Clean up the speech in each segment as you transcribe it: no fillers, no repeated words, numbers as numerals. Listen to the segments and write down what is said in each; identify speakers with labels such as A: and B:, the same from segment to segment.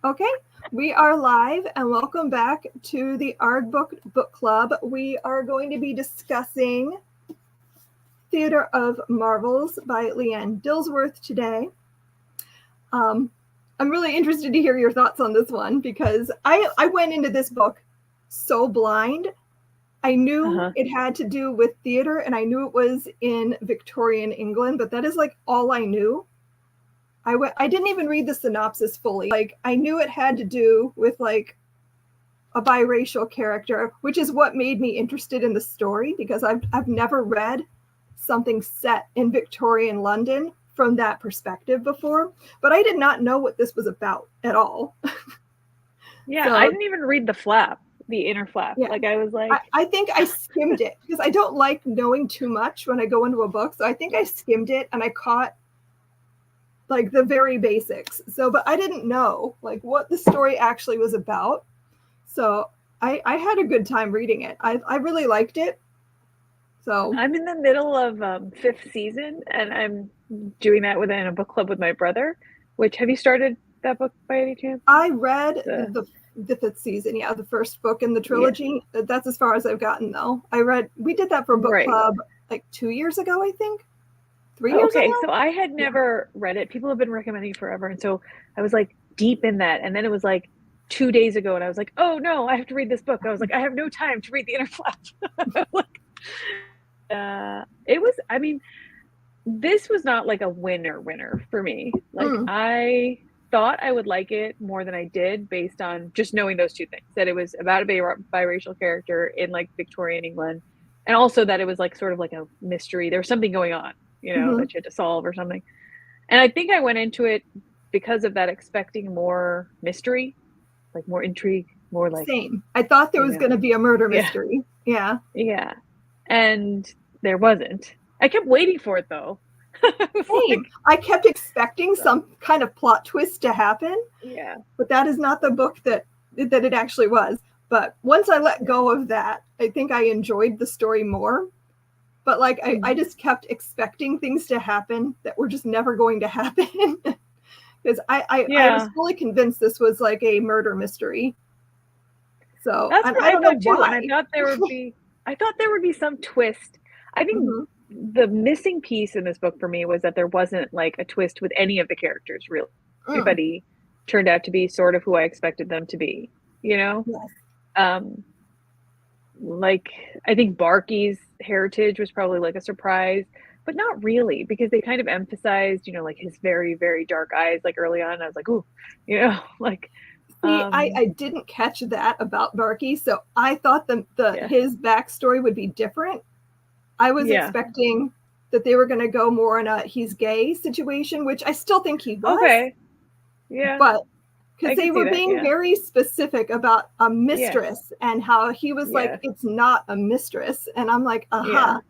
A: Okay, we are live and welcome back to the Arrrgh Booked Book Club. We are going to be discussing Theater of Marvels by Leanne Dillsworth today. I'm really interested to hear your thoughts on this one because I went into this book so blind. I knew it had to do with theater and I knew it was in Victorian England, but that is like all I knew. I didn't even read the synopsis fully. Like, I knew it had to do with like a biracial character, which is what made me interested in the story because I've never read something set in Victorian London from that perspective before, but I did not know what this was about at all.
B: Yeah,
A: So,
B: I didn't even read the inner flap.
A: yeah.
B: Like I was like,
A: I think I skimmed it because I don't like knowing too much when I go into a book. So I think I skimmed it and I caught like the very basics. So, but I didn't know like what the story actually was about. So I had a good time reading it. I really liked it. So
B: I'm in the middle of fifth season, and I'm doing that within a book club with my brother. Which have you started that book by any chance?
A: I read
B: The
A: the fifth season. Yeah, the first book in the
B: yeah,
A: trilogy. That's as far as I've gotten though. We did that for book
B: right.
A: club like 2 years ago, I think. 3 years
B: Okay,
A: ago.
B: so I had
A: Yeah.
B: never read it. People have been recommending it forever, and so I was like deep in that, and then it was like 2 days ago, and I was like, oh no, I have to read this book. I was like, I have no time to read the inner flap. Like, it was. I mean, this was not like a winner for me. Like
A: Mm,
B: I thought I would like it more than I did based on just knowing those two things, that it was about a biracial character in like Victorian England, and also that it was like sort of like a mystery. There was something going on,
A: mm-hmm.
B: that you had to solve or something. And I think I went into it because of that, expecting more mystery, like more intrigue, more like,
A: Same. I thought there was going to be a murder
B: yeah,
A: mystery. Yeah.
B: yeah. And there wasn't. I kept waiting for it though. I was
A: Same.
B: like,
A: I kept expecting
B: so,
A: some kind of plot twist to happen,
B: yeah.
A: but that is not the book that it actually was. But once I let go of that, I think I enjoyed the story more. But like I just kept expecting things to happen that were just never going to happen. Because I was
B: Yeah,
A: fully convinced this was like a murder mystery. So
B: that's
A: and
B: what
A: I
B: I
A: don't know
B: thought too. And
A: why.
B: I thought there would be some twist. I think
A: Mm-hmm.
B: the missing piece in this book for me was that there wasn't like a twist with any of the characters, really.
A: Mm.
B: Everybody turned out to be sort of who I expected them to be, you know?
A: Yes.
B: Um, like I think Barky's heritage was probably like a surprise, but not really, because they kind of emphasized, like his very, very dark eyes, like early on. I was like, ooh, like
A: See,
B: um
A: I didn't catch that about Barky, so I thought the
B: yeah,
A: his backstory would be different. I was
B: yeah.
A: expecting that they were going to go more in a he's gay situation, which I still think he was,
B: Okay. Yeah,
A: but because
B: I
A: they
B: could see
A: were
B: that.
A: being
B: Yeah.
A: very specific about a
B: Yes.
A: mistress and how he was like,
B: Yes.
A: it's not a mistress. And I'm like,
B: Yeah.
A: aha.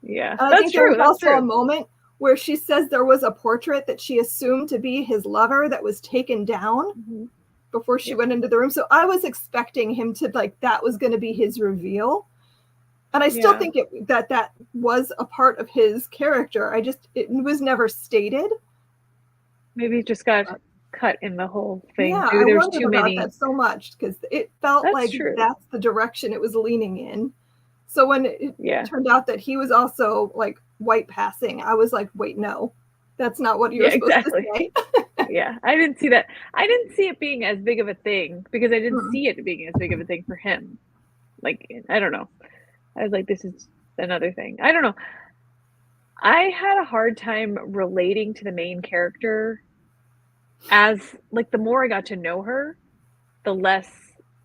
B: Yeah.
A: And I
B: That's
A: think there
B: true.
A: was
B: That's
A: also a
B: true.
A: moment where she says there was a portrait that she assumed to be his lover that was taken down
B: Hmm.
A: before she
B: Yeah.
A: went into the room. So I was expecting him to like that was going to be his reveal. And I still
B: Yeah.
A: think that was a part of his character. It was never stated.
B: Maybe it just got
A: But
B: cut in the whole thing.
A: yeah,
B: Maybe
A: I
B: there's
A: wondered
B: too
A: about
B: many.
A: that so much because it felt
B: That's
A: like
B: true.
A: that's the direction it was leaning in. So when it
B: Yeah.
A: turned out that he was also like white passing, I was like, wait, no, that's not what you
B: Yeah,
A: were supposed to
B: exactly.
A: say.
B: Yeah. I didn't see that. I didn't see it being as big of a thing because I didn't
A: Mm.
B: see it being as big of a thing for him. Like, I don't know. I was like, this is another thing. I don't know. I had a hard time relating to the main character, as like the more I got to know her, the less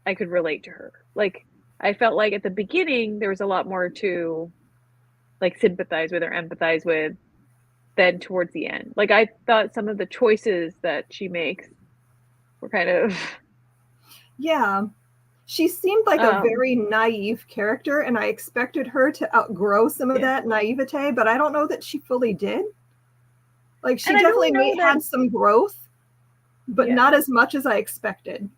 B: I could relate to her. Like I felt like at the beginning there was a lot more to like sympathize with or empathize with than towards the end. Like I thought some of the choices that she makes were kind of
A: Yeah, she seemed like a
B: um
A: very naive character, and I expected her to outgrow some of
B: yeah.
A: that naivete, but I don't know that she fully did. Like she
B: And I
A: definitely
B: don't know that,
A: had some growth, but
B: yeah,
A: not as much as I expected.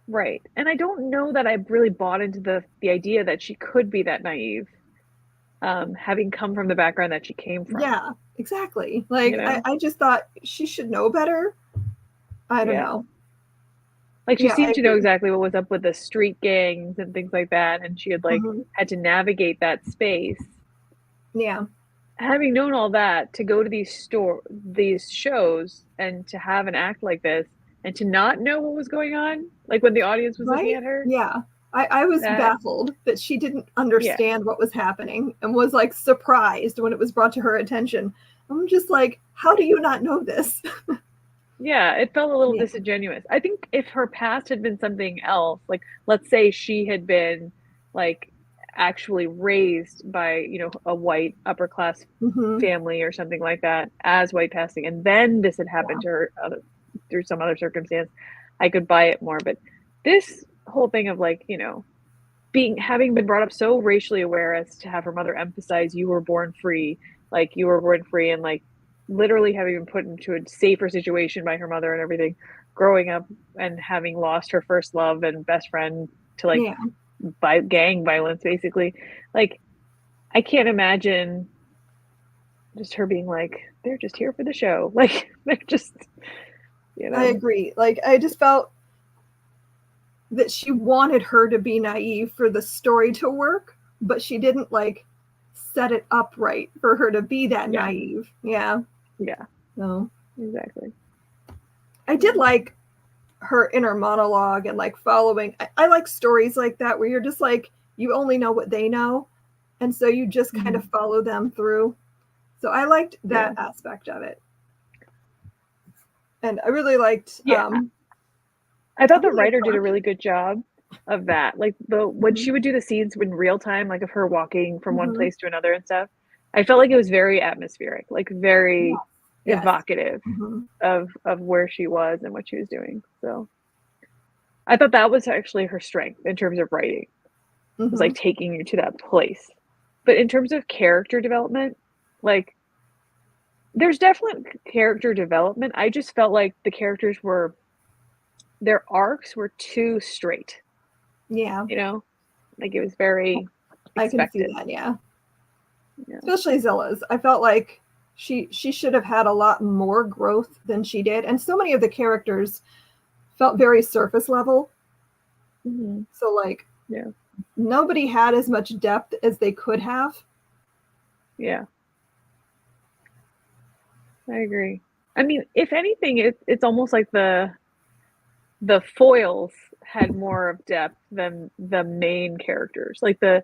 B: right. And I don't know that I really bought into the idea that she could be that naive, having come from the background that she came from,
A: Yeah, exactly.
B: you
A: Like
B: know?
A: I just thought she should know better. I don't
B: Yeah.
A: know.
B: Like, she
A: Yeah, I
B: seemed to know
A: agree.
B: exactly what was up with the street gangs and things like that, and she had, like,
A: Mhm.
B: had to navigate that space.
A: Yeah.
B: Having known all that, to go to these shows and to have an act like this and to not know what was going on, like, when the audience was looking
A: Right?
B: at her,
A: Yeah. I was
B: that
A: baffled that she didn't
B: yeah.
A: understand what was happening and was, like, surprised when it was brought to her attention. I'm just like, "How do you not know this?"
B: Yeah, it felt a little
A: Yeah.
B: disingenuous. I think if her past had been something else, like, let's say she had been, like, actually raised by, a white upper class
A: Mhm.
B: family or something like that as white passing, and then this had happened
A: Yeah.
B: to her through some other circumstance, I could buy it more. But this whole thing of, like, having been brought up so racially aware as to have her mother emphasize, "You were born free," like, "You were born free," and, like, literally having been put into a safer situation by her mother and everything, growing up and having lost her first love and best friend to, like,
A: Yeah.
B: by gang violence, basically. Like, I can't imagine just her being like, "They're just here for the show." Like, they're just, you
A: I
B: know?
A: agree. Like, I just felt that she wanted her to be naive for the story to work, but she didn't, like, set it up right for her to be that
B: Yeah,
A: naive. Yeah.
B: yeah,
A: No.
B: exactly.
A: I did
B: So,
A: like her inner monologue and, like, following. I like stories like that where you're just like, you only know what they know, and so you just kind of
B: mhm,
A: follow them through. So I liked
B: yeah.
A: that aspect of it. And I really liked
B: Yeah, I
A: I
B: thought the
A: really liked
B: writer did a
A: Rocky.
B: really good job of that. Like, when
A: Mhm.
B: she would do the scenes in real time, like, of her walking from one
A: Mhm.
B: place to another and stuff, I felt like it was very atmospheric, like, very
A: Yes. Yes.
B: evocative
A: Mhm.
B: of where she was and what she was doing. So, I thought that was actually her strength in terms of writing, was, like,
A: Mhm.
B: taking you to that place. But in terms of character development, like, there's definite character development. I just felt like the characters were their arcs were too straight,
A: Yeah.
B: you know? Like, it was very
A: I can see
B: expected.
A: that, yeah.
B: Yeah.
A: Especially Zilla's. I felt like she should have had a lot more growth than she did, and so many of the characters felt very surface level.
B: Mhm.
A: So, like,
B: Yeah.
A: nobody had as much depth as they could have.
B: Yeah. I agree. I mean, if anything, it's almost like the foils had more of depth than the main characters, like the,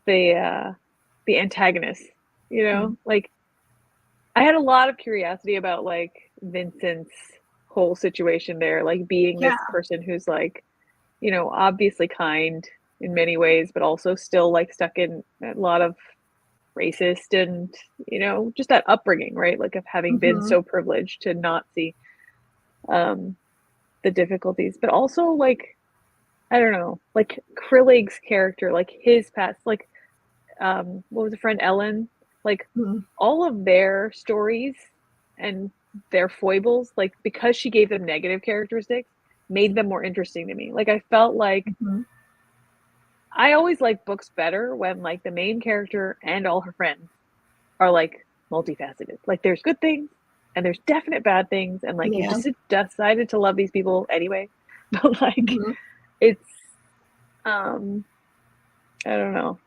B: uh, the antagonists, you
A: Mm.
B: know? Like, I had a lot of curiosity about, like, Vincent's whole situation there, like, being
A: Yeah.
B: this person who's, like, obviously kind in many ways, but also still, like, stuck in a lot of racist and, just that upbringing, right? Like, of having been
A: Mhm.
B: so privileged to not see, um, the difficulties, but also, like, I don't know, like, Krillig's character, like, his past, like, what was the friend Ellen? Like,
A: Mhm.
B: all of their stories and their foibles, like, because she gave them negative characteristics, made them more interesting to me. Like, I felt like
A: Mhm.
B: I always like books better when, like, the main character and all her friends are, like, multifaceted. Like, there's good things and there's definite bad things, and, like, you
A: Yeah.
B: just decided to love these people anyway. But, like,
A: Mhm.
B: it's, um, I don't know.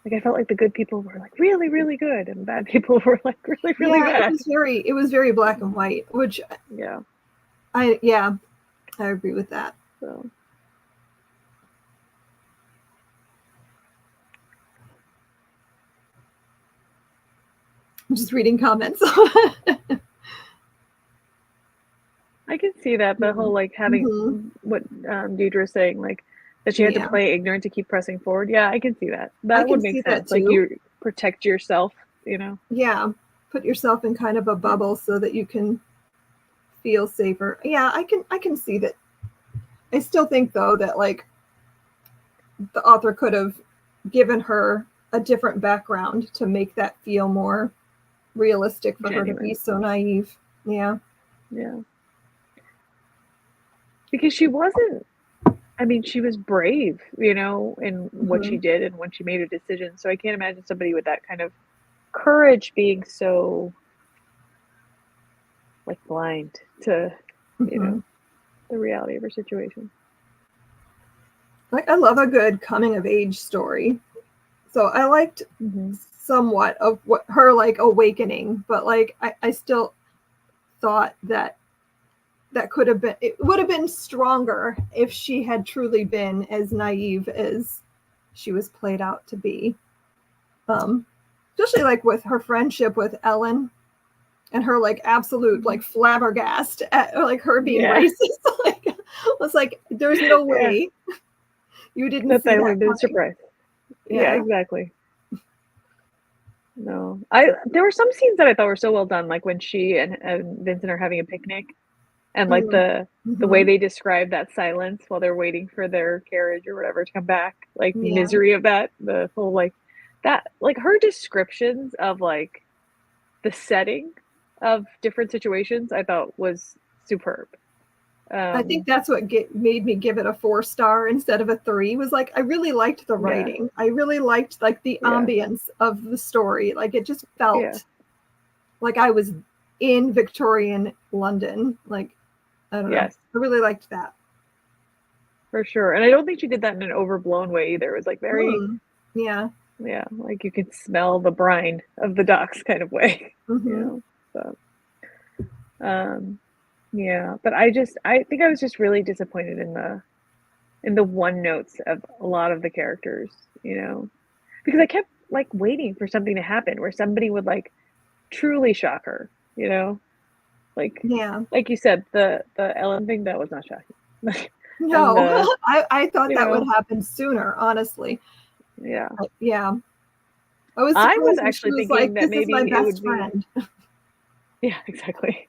B: Like, I felt like the good people were, like, really, really good, and the bad people were, like, really, really
A: Yeah,
B: bad.
A: it was very black and white, which
B: Yeah,
A: yeah, I agree with that.
B: so
A: I'm just reading comments.
B: I can see that, the whole, like, having
A: Mhm.
B: what, Deidre's saying, like, that she had to
A: Yeah,
B: play ignorant to keep pressing forward. Yeah, I can see that.
A: I
B: That would
A: can
B: make
A: see that
B: sense. Like,
A: too.
B: you protect yourself, you know?
A: Yeah, put yourself in kind of a
B: Yeah,
A: bubble so that you can feel safer. Yeah, I can see that. I still think though that, like, the author could have given her a different background to make that feel more realistic for her to be
B: genuine.
A: so naive. Yeah.
B: Yeah. Because she wasn't I mean, she was brave, in what she
A: Mhm.
B: did and when she made a decision, so I can't imagine somebody with that kind of courage being so, like, blind to, you
A: Mhm.
B: know the reality of her situation.
A: Like, I love a good coming of age story. So I liked somewhat of what her like awakening, but like I still thought that could have been, it would have been stronger if she had truly been as naive as she was played out to be. Especially like with her friendship with Ellen and her like absolute like flabbergast at like her being racist. Like, I was like, there's no way you didn't see that coming.
B: Surprise. Yeah, exactly. No, there were some scenes that I thought were so well done, like when she and Vincent are having a picnic, and like the way they describe that silence while they're waiting for their carriage or whatever to come back, like the misery of that, the whole like that, like her descriptions of like the setting of different situations, I thought was superb.
A: I think that's what made me give it a 4-star instead of a 3, was like I really liked the writing. I really liked like the ambience of the story. Like it just felt like I was in Victorian London. Like, I don't know. I really liked that.
B: For sure. And I don't think she did that in an overblown way either. It was like very
A: yeah,
B: like you could smell the brine of the ducks kind of way. You know. So yeah, but I think I was just really disappointed in the one notes of a lot of the characters, you know, because I kept like waiting for something to happen where somebody would like truly shock her, you know, like like you said, the Ellen thing, that was not shocking.
A: No, I thought that would happen sooner, honestly.
B: Yeah.
A: I was
B: actually thinking
A: like,
B: that
A: maybe my best friend.
B: Yeah, exactly.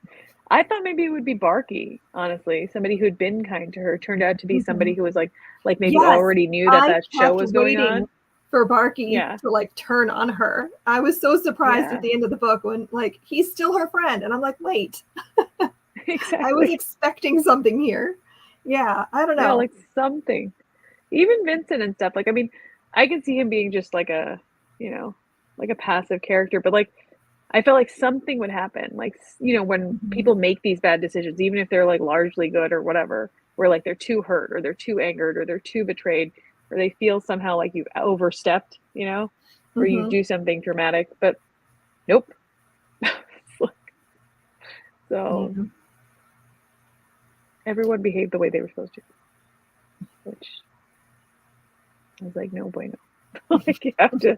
B: I thought maybe it would be Barky, honestly. Somebody who'd been kind to her turned out to be somebody who was like maybe already knew that show was going on.
A: For Barky to like turn on her. I was so surprised at the end of the book when like he's still her friend, and I'm like, wait.
B: Exactly.
A: I was expecting something here. Yeah, I don't know.
B: Yeah, like something. Even Vincent and stuff. Like, I mean, I can see him being just like a, you know, like a passive character, but like I felt like something would happen. Like, you know, when people make these bad decisions, even if they're like largely good or whatever, where like they're too hurt or they're too angered or they're too betrayed or they feel somehow like you've overstepped, you know, or you do something dramatic, but nope. So everyone behaved the way they were supposed to, which I was like, no bueno. Like you have to,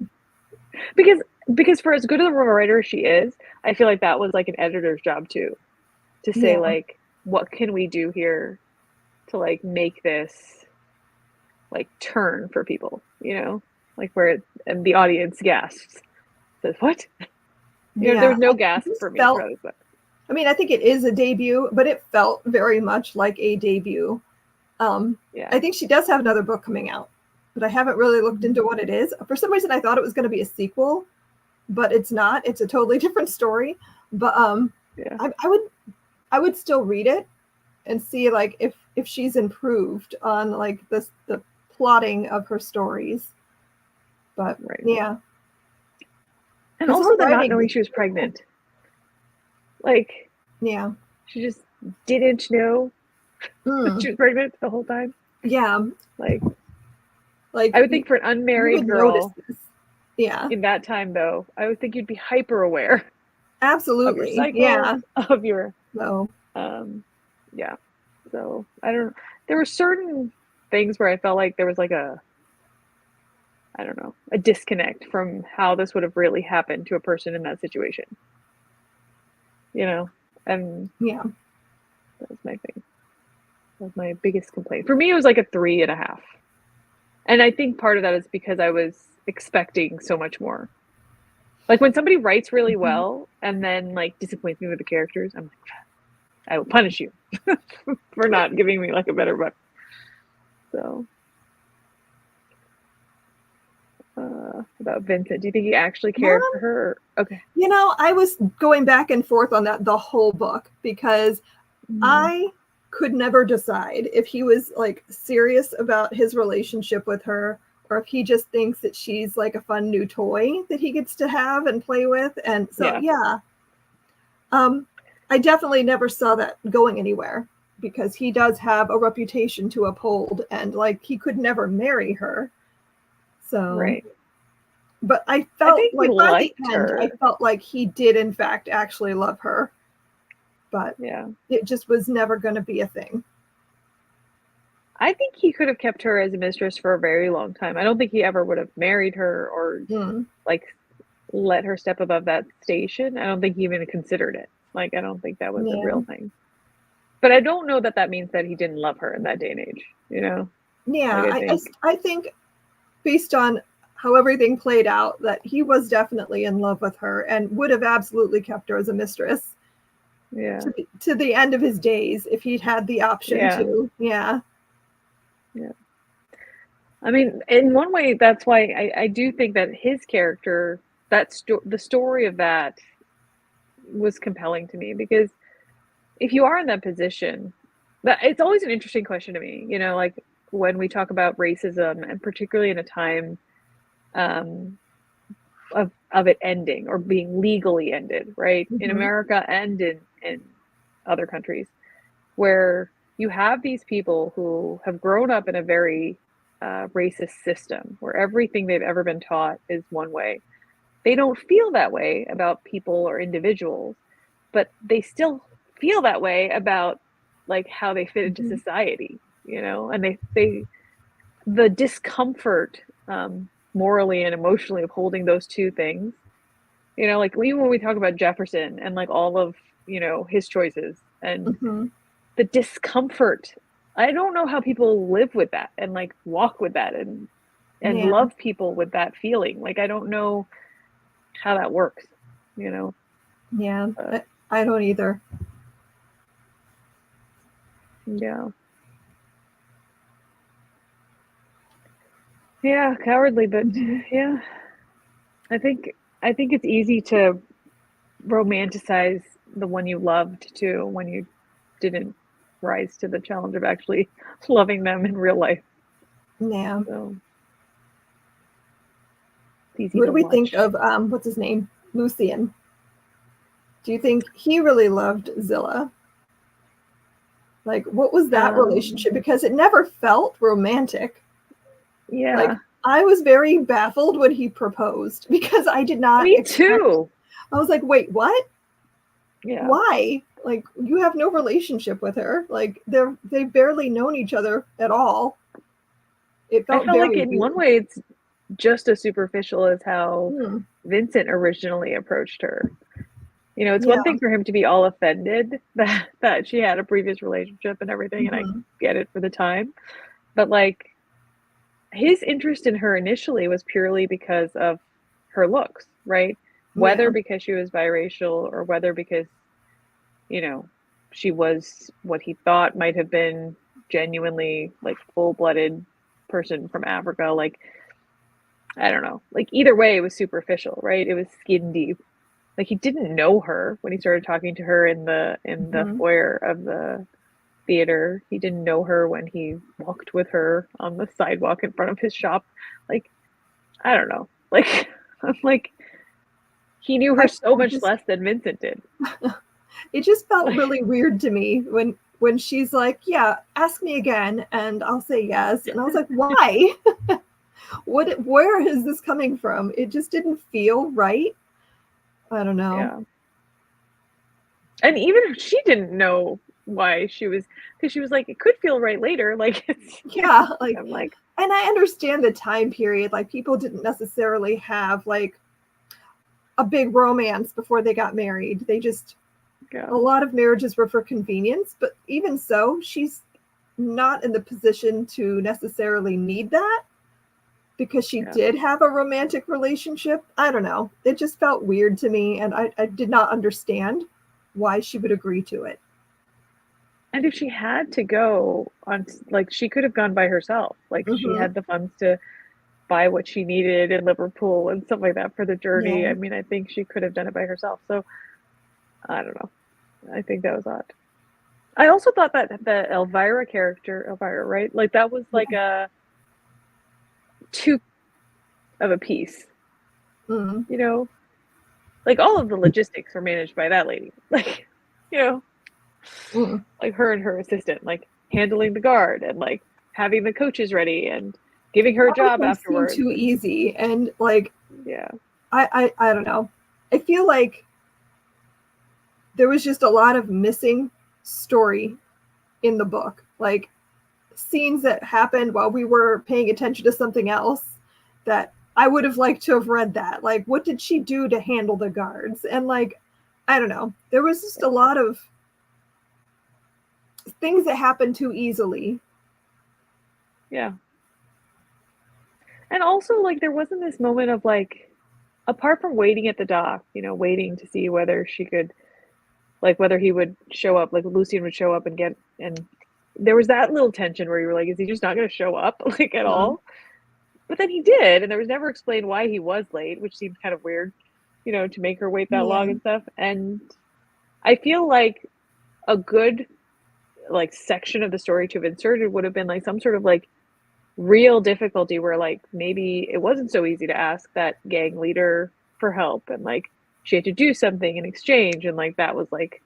B: because for as good of a writer she is, I feel like that was like an editor's job too, to say like, what can we do here to like make this like turn for people, you know, like where and the audience gasps, says what? You know, there was no gasp for me.
A: I mean, I think it is a debut, but it felt very much like a debut. I think she does have another book coming out, but I haven't really looked into what it is. For some reason, I thought it was going to be a sequel, but it's not. It's a totally different story. But I would still read it and see like if she's improved on like the plotting of her stories. But
B: and also the not knowing she was pregnant. Like, she just didn't know that she was pregnant the whole time.
A: Yeah.
B: Like I would think for an unmarried girl, in that time though, I would think you'd be hyper aware.
A: Absolutely.
B: Of your cycle, of your So I don't know. There were certain things where I felt like there was like a disconnect from how this would have really happened to a person in that situation. You know? And that was my thing. That was my biggest complaint. For me, it was like a 3.5. And I think part of that is because I was expecting so much more. Like when somebody writes really well and then like disappoints me with the characters, I'm like, I will punish you for not giving me like a better book. So about Vincent, do you think he actually cared for her? Okay.
A: You know, I was going back and forth on that the whole book because I could never decide if he was like serious about his relationship with her or if he just thinks that she's like a fun new toy that he gets to have and play with. And so, I definitely never saw that going anywhere. because he does have a reputation to uphold, and like he could never marry her. So
B: Right.
A: but I
B: I
A: felt
B: think he
A: like by the
B: liked
A: end, I
B: her.
A: felt like he did in fact actually love her, but
B: Yeah.
A: it just was never going to be a thing.
B: I think he could have kept her as a mistress for a very long time. I don't think he ever would have married her or
A: Mm.
B: like let her step above that station. I don't think he even considered it. Like, I don't think that was a
A: Yeah.
B: real thing. But I don't know that that means that he didn't love her in that day and age, you know?
A: Yeah,
B: Like,
A: I think based on how everything played out, that he was definitely in love with her and would have absolutely kept her as a mistress
B: yeah,
A: to the end of his days if he'd had the option
B: yeah,
A: to. Yeah.
B: yeah. I mean, in one way, that's why I do think that his character, the story of that was compelling to me because if you are in that position, that it's always an interesting question to me, you know, like when we talk about racism and particularly in a time um, of it ending or being legally ended, right? In
A: Mm-hmm.
B: America and in other countries, where you have these people who have grown up in a very racist system where everything they've ever been taught is one way. They don't feel that way about people or individuals, but they still feel that way about like how they fit into
A: Mm-hmm.
B: society, you know, and the discomfort morally and emotionally of holding those two things, you know, like even when we talk about Jefferson and like all of, you know, his choices and
A: Mm-hmm.
B: the discomfort. I don't know how people live with that and like walk with that and
A: Yeah.
B: love people with that feeling. Like I don't know how that works, you know.
A: Yeah.
B: Uh,
A: I don't either.
B: yeah. Yeah, cowardly, but
A: Mm-hmm.
B: yeah. I think I think it's easy to romanticize the one you loved too when you didn't rise to the challenge of actually loving them in real life.
A: Yeah.
B: So it's easy
A: What
B: to
A: do we think
B: watch.
A: of what's his name? Lucian. Do you think he really loved Zilla? Like, what was that relationship?
B: Um,
A: Because it never felt romantic. Like,
B: yeah,
A: I was very baffled when he proposed because I did not
B: me
A: expect.
B: too.
A: I was like, wait, what?
B: Yeah.
A: Why? Like, you have no relationship with her. Like, they've barely known each other at all. It
B: I
A: felt
B: felt like
A: very
B: in one
A: weird.
B: way it's just as superficial as how
A: Hmm.
B: Vincent originally approached her. You know, it's one
A: Yeah.
B: thing for him to be all offended that she had a previous relationship and everything, and I
A: Hmm.
B: get it for the time. But like his interest in her initially was purely because of her looks, right? Whether
A: Yeah.
B: because she was biracial or whether because, you know, she was what he thought might have been genuinely like full-blooded person from Africa, like I don't know. Like either way, it was superficial, right? It was skin deep. Like he didn't know her when he started talking to her in the
A: Hmm.
B: foyer of the theater. He didn't know her when he walked with her on the sidewalk in front of his shop. Like I don't know. Like I'm like he knew her so
A: I
B: much
A: just
B: less than Vincent did.
A: it just felt
B: Like
A: really weird to me when she's like, "Yeah, ask me again and I'll say yes." And I was like, "Why? Where is this coming from?" It just didn't feel right. I don't know.
B: yeah. And even she didn't know why she was because she was like, it could feel right later. Like it's you
A: Yeah,
B: know,
A: like,
B: I'm like,
A: and I understand the time period. Like, people didn't necessarily have like a big romance before they got married. They just
B: yeah,
A: a lot of marriages were for convenience, but even so, she's not in the position to necessarily need that because she
B: yeah.
A: did have a romantic relationship. I don't know. It just felt weird to me, and I did not understand why she would agree to it.
B: And if she had to go on, like, she could have gone by herself. Like, she
A: Mm-hmm.
B: had the funds to buy what she needed in Liverpool and stuff like that for the journey.
A: Yeah.
B: I mean, I think she could have done it by herself. So, I don't know. I think that was odd. I also thought that the Elvira character, Elvira, right? Like, that was like
A: Yeah.
B: a two of a piece,
A: Mm.
B: you know? Like, all of the logistics were managed by that lady. Like, you know?
A: Mm.
B: Like her and her assistant, like handling the guard and like having the coaches ready and giving her a job
A: Everything seemed
B: afterwards.
A: too easy, and like
B: Yeah.
A: I don't know. I feel like there was just a lot of missing story in the book, like scenes that happened while we were paying attention to something else that I would have liked to have read that. Like, what did she do to handle the guards? And like, I don't know. There was just a lot of things that happened too easily.
B: Yeah. And also, like, there wasn't this moment of like, apart from waiting at the dock, you know, waiting to see whether she could, like, whether he would show up, like Lucian would show up and get, and there was that little tension where you were like, is he just not going to show up, like, at all? But then he did, and there was never explained why he was late, which seemed kind of weird, you know, to make her wait that long and stuff. And I feel like a good, like, section of the story to have inserted would have been like some sort of like real difficulty where like maybe it wasn't so easy to ask that gang leader for help, and like she had to do something in exchange, and like that was like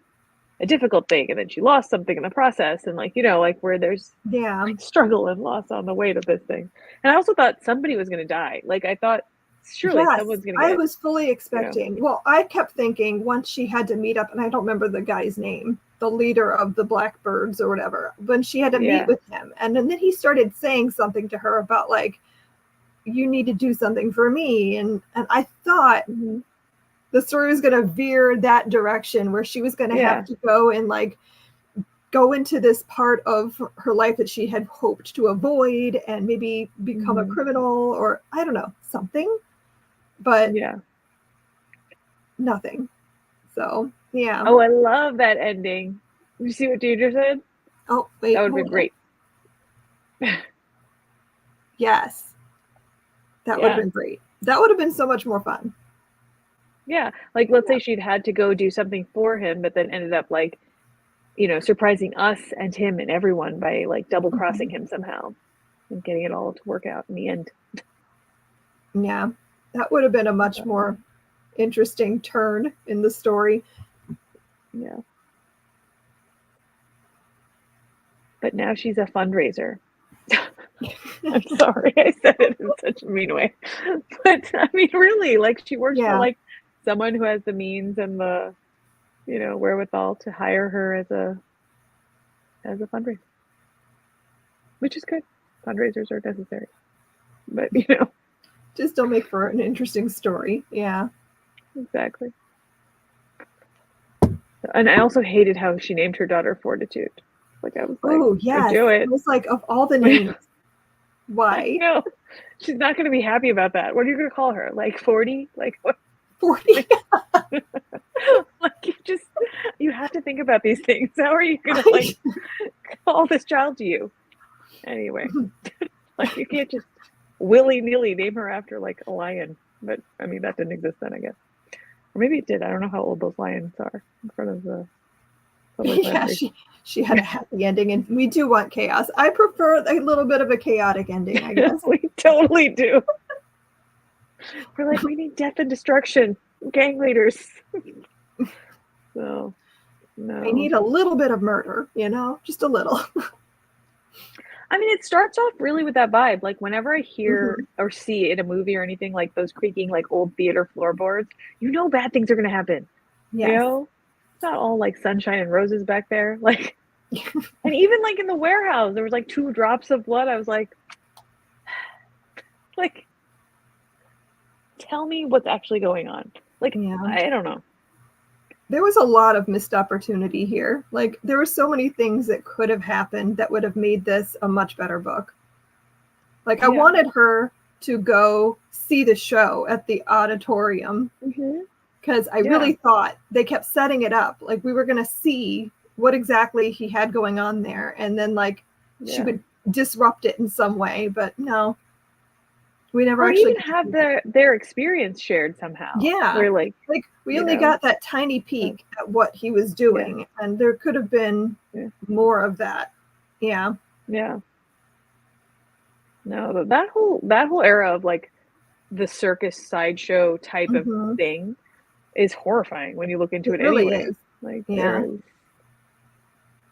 B: a difficult thing, and then she lost something in the process, and like, you know, like where there's like struggle and loss on the way to this thing. And I also thought somebody was going to die. Like I thought surely someone's going to get,
A: I was fully expecting, you know. Well, I kept thinking once she had to meet up, and I don't remember the guy's name, the leader of the Blackbirds or whatever, when she had to meet with him, and then he started saying something to her about like, you need to do something for me, and I thought the story was going to veer that direction where she was going to have to go and like go into this part of her life that she had hoped to avoid and maybe become a criminal, or I don't know, something, but nothing. So yeah.
B: Oh, I love that ending. Did you see what Deirdre said?
A: Oh wait,
B: that would be great.
A: Yes, that would have been great. That would have been so much more fun.
B: Yeah, like let's say she'd had to go do something for him, but then ended up like, you know, surprising us and him and everyone by like double crossing him somehow and getting it all to work out in the end.
A: Yeah, that would have been a much more interesting turn in the story.
B: Yeah. But now she's a fundraiser. I'm sorry I said it in such a mean way. But I mean, really, like she works for like someone who has the means and the, you know, wherewithal to hire her as a fundraiser. Which is good. Fundraisers are necessary. But you know.
A: Just don't make for an interesting story. Yeah.
B: Exactly. And I also hated how she named her daughter Fortitude. Like I was like,
A: oh yes,
B: do it.
A: It was like of all the names, why?
B: No, she's not going to be happy about that. What are you going to call her? Like 40? Like what?
A: 40?
B: Like you have to think about these things. How are you going to like call this child to you? Anyway, like you can't just willy-nilly name her after like a lion. But I mean, that didn't exist then, I guess. Or maybe it did. I don't know how old those lions are in front of the
A: yeah, she had a happy ending, and we do want chaos. I prefer a little bit of a chaotic ending, I guess.
B: We totally do. We're like, we need death and destruction, gang leaders. So, no.
A: I need a little bit of murder, you know, just a little.
B: I mean, it starts off really with that vibe. Like whenever I hear or see in a movie or anything like those creaking like old theater floorboards, you know bad things are going to happen. Yes. You know? It's not all like sunshine and roses back there. Like, and even like in the warehouse, there was like 2 drops of blood. I was like, tell me what's actually going on. Like, I don't know.
A: There was a lot of missed opportunity here. Like there were so many things that could have happened that would have made this a much better book. Like I wanted her to go see the show at the auditorium because I really thought they kept setting it up. Like we were going to see what exactly he had going on there. And then like she would disrupt it in some way, but no. We never actually
B: even have their experience shared somehow.
A: Yeah.
B: Where like
A: we only got that tiny peek at what he was doing, and there could have been more of that. Yeah.
B: Yeah. No, that whole era of like the circus sideshow type of thing is horrifying when you look into it
A: really
B: anyway.
A: Is.
B: Like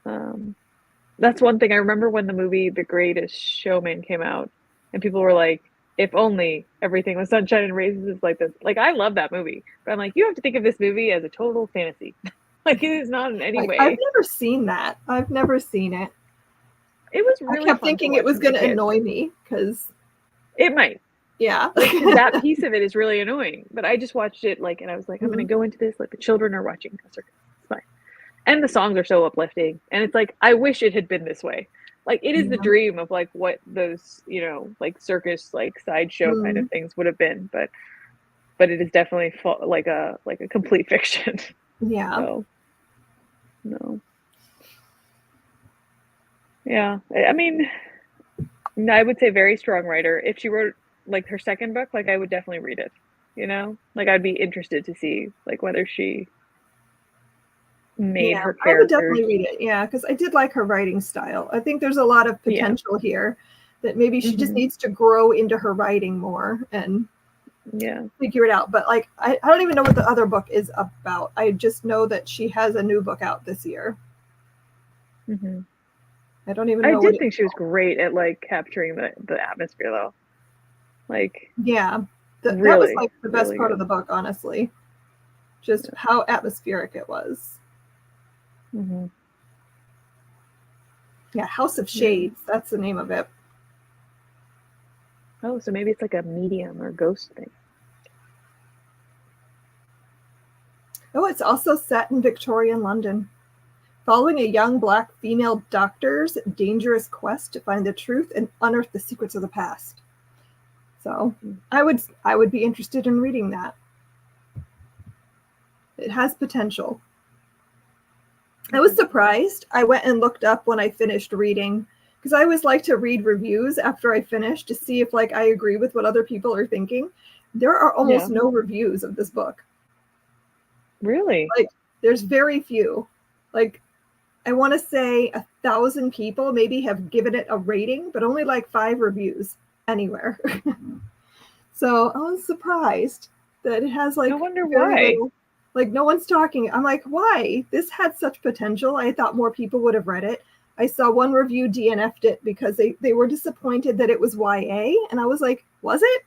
B: That's one thing I remember when the movie The Greatest Showman came out, and people were like, if only everything was sunshine and raisins like this. Like, I love that movie, but I'm like, you have to think of this movie as a total fantasy. Like, it is not in any
A: Like, I've
B: way.
A: never seen that. I've never seen it.
B: It was
A: I
B: really
A: kept
B: fun to
A: thinking it
B: watch
A: was
B: as a
A: going to
B: kid.
A: annoy me because,
B: It might,
A: yeah.
B: like, because that piece of it is really annoying. But I just watched it, like, and I was like, I'm going to
A: Mhm.
B: go into this like the children are watching a circus. It's fine. And the songs are so uplifting, and it's like, I wish it had been this way. Like, it is the
A: Yeah.
B: dream of like what those, you know, like circus, like sideshow kind of
A: Mm.
B: things would have been, but it is definitely like a complete fiction.
A: Yeah.
B: So no, yeah, I mean, I would say very strong writer. If she wrote like her second book, like I would definitely read it. You know, like I'd be interested to see like whether she made
A: Yeah,
B: her
A: I would
B: characters.
A: definitely read it. Yeah, because I did like her writing style. I think there's a lot of
B: Yeah.
A: potential here that maybe she just
B: Hmm.
A: needs to grow into her writing more and
B: Yeah.
A: figure it out. But like, I don't even know what the other book is about. I just know that she has a new book out this year.
B: Hmm.
A: I don't even
B: I
A: know what
B: did
A: it's
B: think she was
A: called.
B: great at like capturing the atmosphere though. Like
A: Yeah, that was
B: really,
A: like the best
B: really
A: part of
B: good.
A: the book, honestly. Just how atmospheric it was.
B: Hmm.
A: Yeah, House of
B: Yeah.
A: Shades. That's the name of it.
B: Oh, so maybe it's like a medium or ghost thing.
A: Oh, it's also set in Victorian London. Following a young black female doctor's dangerous quest to find the truth and unearth the secrets of the past. So I would be interested in reading that. It has potential. I was surprised. I went and looked up when I finished reading because I always like to read reviews after I finish to see if like I agree with what other people are thinking. There are almost
B: Yeah.
A: no reviews of this book.
B: Really?
A: Like there's very few. Like I want to say 1,000 people maybe have given it a rating, but only like 5 reviews anywhere. So I was surprised that it has
B: I
A: like
B: wonder
A: very
B: why.
A: little, like no one's talking. I'm like, why? This had such potential. I thought more people would have read it. I saw one review DNF'd it because they were disappointed that it was YA. And I was like, was it?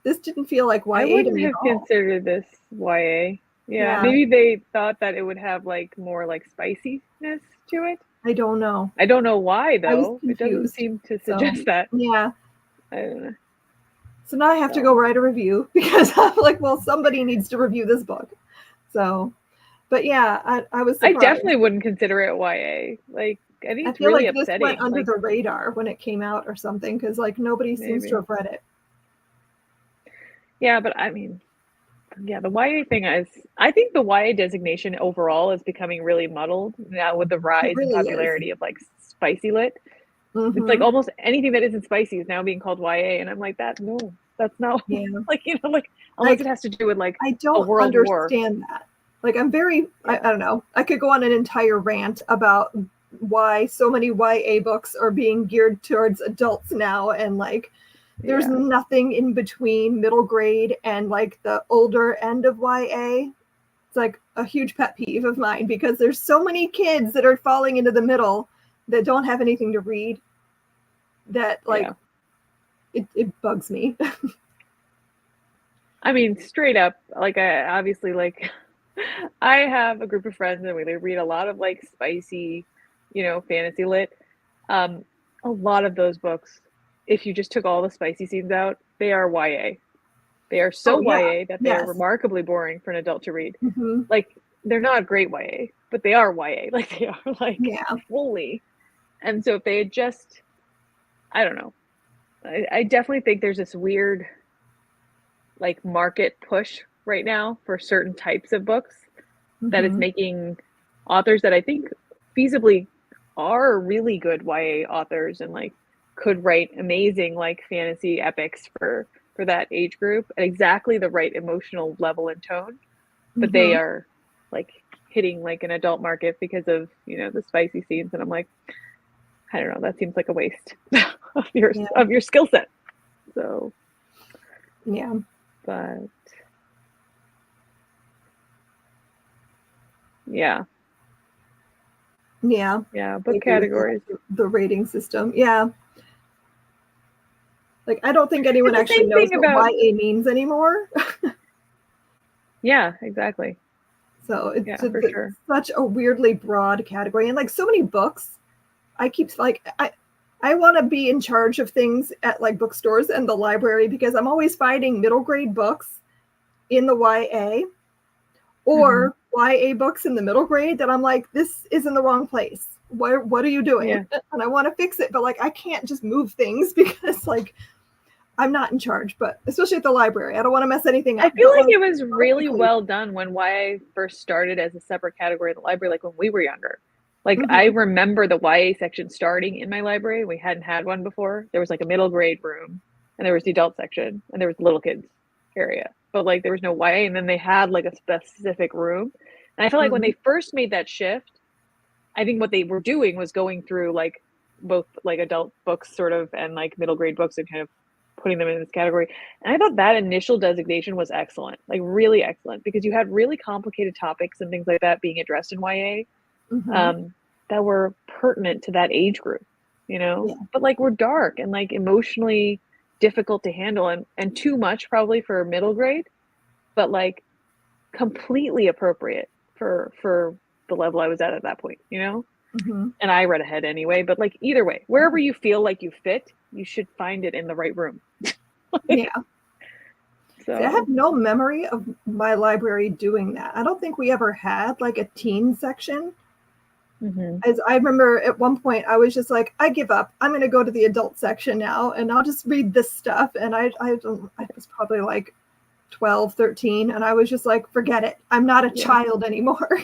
A: This didn't feel like
B: I
A: YA to
B: wouldn't
A: me at
B: have
A: all.
B: considered this YA. Yeah,
A: Yeah,
B: maybe they thought that it would have like more like spiciness to it.
A: I don't know.
B: I don't know why
A: I was
B: though. It doesn't
A: confused.
B: seem to
A: So,
B: suggest that.
A: yeah.
B: I don't know.
A: So now I have to go
B: So
A: write a review because I'm like, well, somebody needs to review this book. So, but yeah, I was
B: I
A: surprised.
B: definitely wouldn't consider it YA. Like I think
A: I
B: it's
A: feel
B: really
A: like this went
B: upsetting.
A: under
B: Like
A: the radar when it came out or something because like nobody seems to
B: maybe.
A: have read it.
B: Yeah, but I mean, yeah, the YA thing is I think the YA designation overall is becoming really muddled now with the
A: It
B: rise in
A: really is.
B: popularity of like spicy lit. It's like
A: Mm-hmm.
B: almost anything that isn't spicy is now being called YA, and I'm like, that no, that's not
A: Yeah.
B: like like unless
A: Like
B: it has to do with like
A: I
B: a
A: don't
B: world war.
A: understand that. Like I'm very
B: Yeah,
A: I don't know. I could go on an entire rant about why so many YA books are being geared towards adults now and like there's
B: yeah,
A: nothing in between middle grade and like the older end of YA. It's like a huge pet peeve of mine because there's so many kids that are falling into the middle that don't have anything to read that like
B: yeah.
A: it bugs me.
B: I mean, straight up, like I obviously like I have a group of friends and we they read a lot of like spicy, fantasy lit. Um, a lot of those books, if you just took all the spicy scenes out, they are YA. They are so
A: Oh yeah.
B: YA that they are
A: Yes.
B: remarkably boring for an adult to read.
A: Hmm.
B: Like they're not great YA, but they are YA. Like they are like
A: Yeah.
B: fully. And so if they had just, I don't know. I definitely think there's this weird like market push right now for certain types of books that is
A: Hmm.
B: making authors that I think feasibly are really good YA authors and like could write amazing like fantasy epics for that age group at exactly the right emotional level and tone, but they
A: Hmm.
B: are like hitting like an adult market because of the spicy scenes, and I'm like, I don't know, that seems like a waste of your
A: Yeah.
B: of your skill set. So,
A: Yeah.
B: but yeah,
A: Yeah.
B: Yeah, book categories.
A: The rating system. Yeah. Like, I don't think anyone actually knows what YA means anymore.
B: Yeah, exactly.
A: So it's
B: for sure.
A: such a weirdly broad category. And like so many books, I keep like, I want to be in charge of things at like bookstores and the library because I'm always finding middle grade books in the YA or YA books in the middle grade that I'm like, this is in the wrong place. What are you doing?
B: Yeah.
A: And I want to fix it, but like, I can't just move things because like, I'm not in charge, but especially at the library, I don't want to mess anything up.
B: I feel like it was really well done when YA first started as a separate category in the library, like when we were younger. Like I remember the YA section starting in my library. We hadn't had one before. There was like a middle grade room and there was the adult section and there was the little kids area, but like there was no YA. And then they had like a specific room. And I feel like when they first made that shift, I think what they were doing was going through like both like adult books sort of and like middle grade books and kind of putting them in this category. And I thought that initial designation was excellent, like really excellent, because you had really complicated topics and things like that being addressed in YA that were pertinent to that age group, you know, but like were dark and like emotionally difficult to handle and too much probably for middle grade, but like completely appropriate for the level I was at that point, you know? And I read ahead anyway, but like either way, wherever you feel like you fit, you should find it in the right room.
A: Yeah.
B: So
A: See, I have no memory of my library doing that. I don't think we ever had like a teen section. As I remember at one point, I was just like, I give up. I'm going to go to the adult section now and I'll just read this stuff. And I was probably like 12, 13. And I was just like, forget it. I'm not a child anymore.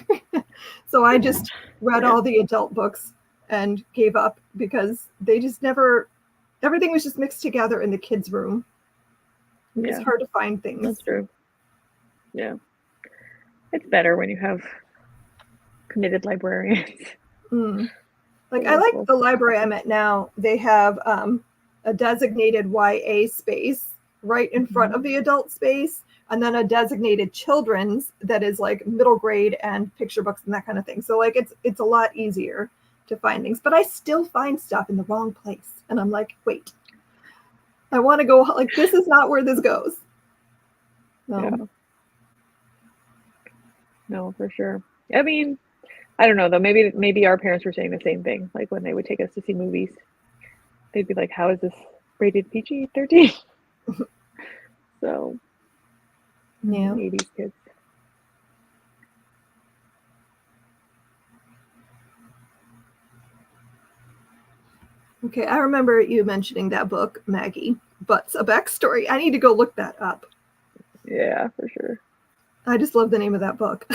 A: So I just read all the adult books and gave up because they just never, everything was just mixed together in the kids' room. It's hard to find things.
B: That's true. Yeah. It's better when you have committed librarians.
A: Like I like the library I'm at now. They have a designated YA space right in front of the adult space, and then a designated children's that is like middle grade and picture books and that kind of thing. So like it's a lot easier to find things, but I still find stuff in the wrong place, and I'm like, wait, I want to go like this is not where this goes.
B: No, for sure. I mean, I don't know though. Maybe our parents were saying the same thing. Like when they would take us to see movies, they'd be like, "How is this rated PG-13?" So, 80s kids.
A: Okay, I remember you mentioning that book, Maggie. But a backstory. I need to go look that up.
B: Yeah, for sure.
A: I just love the name of that book.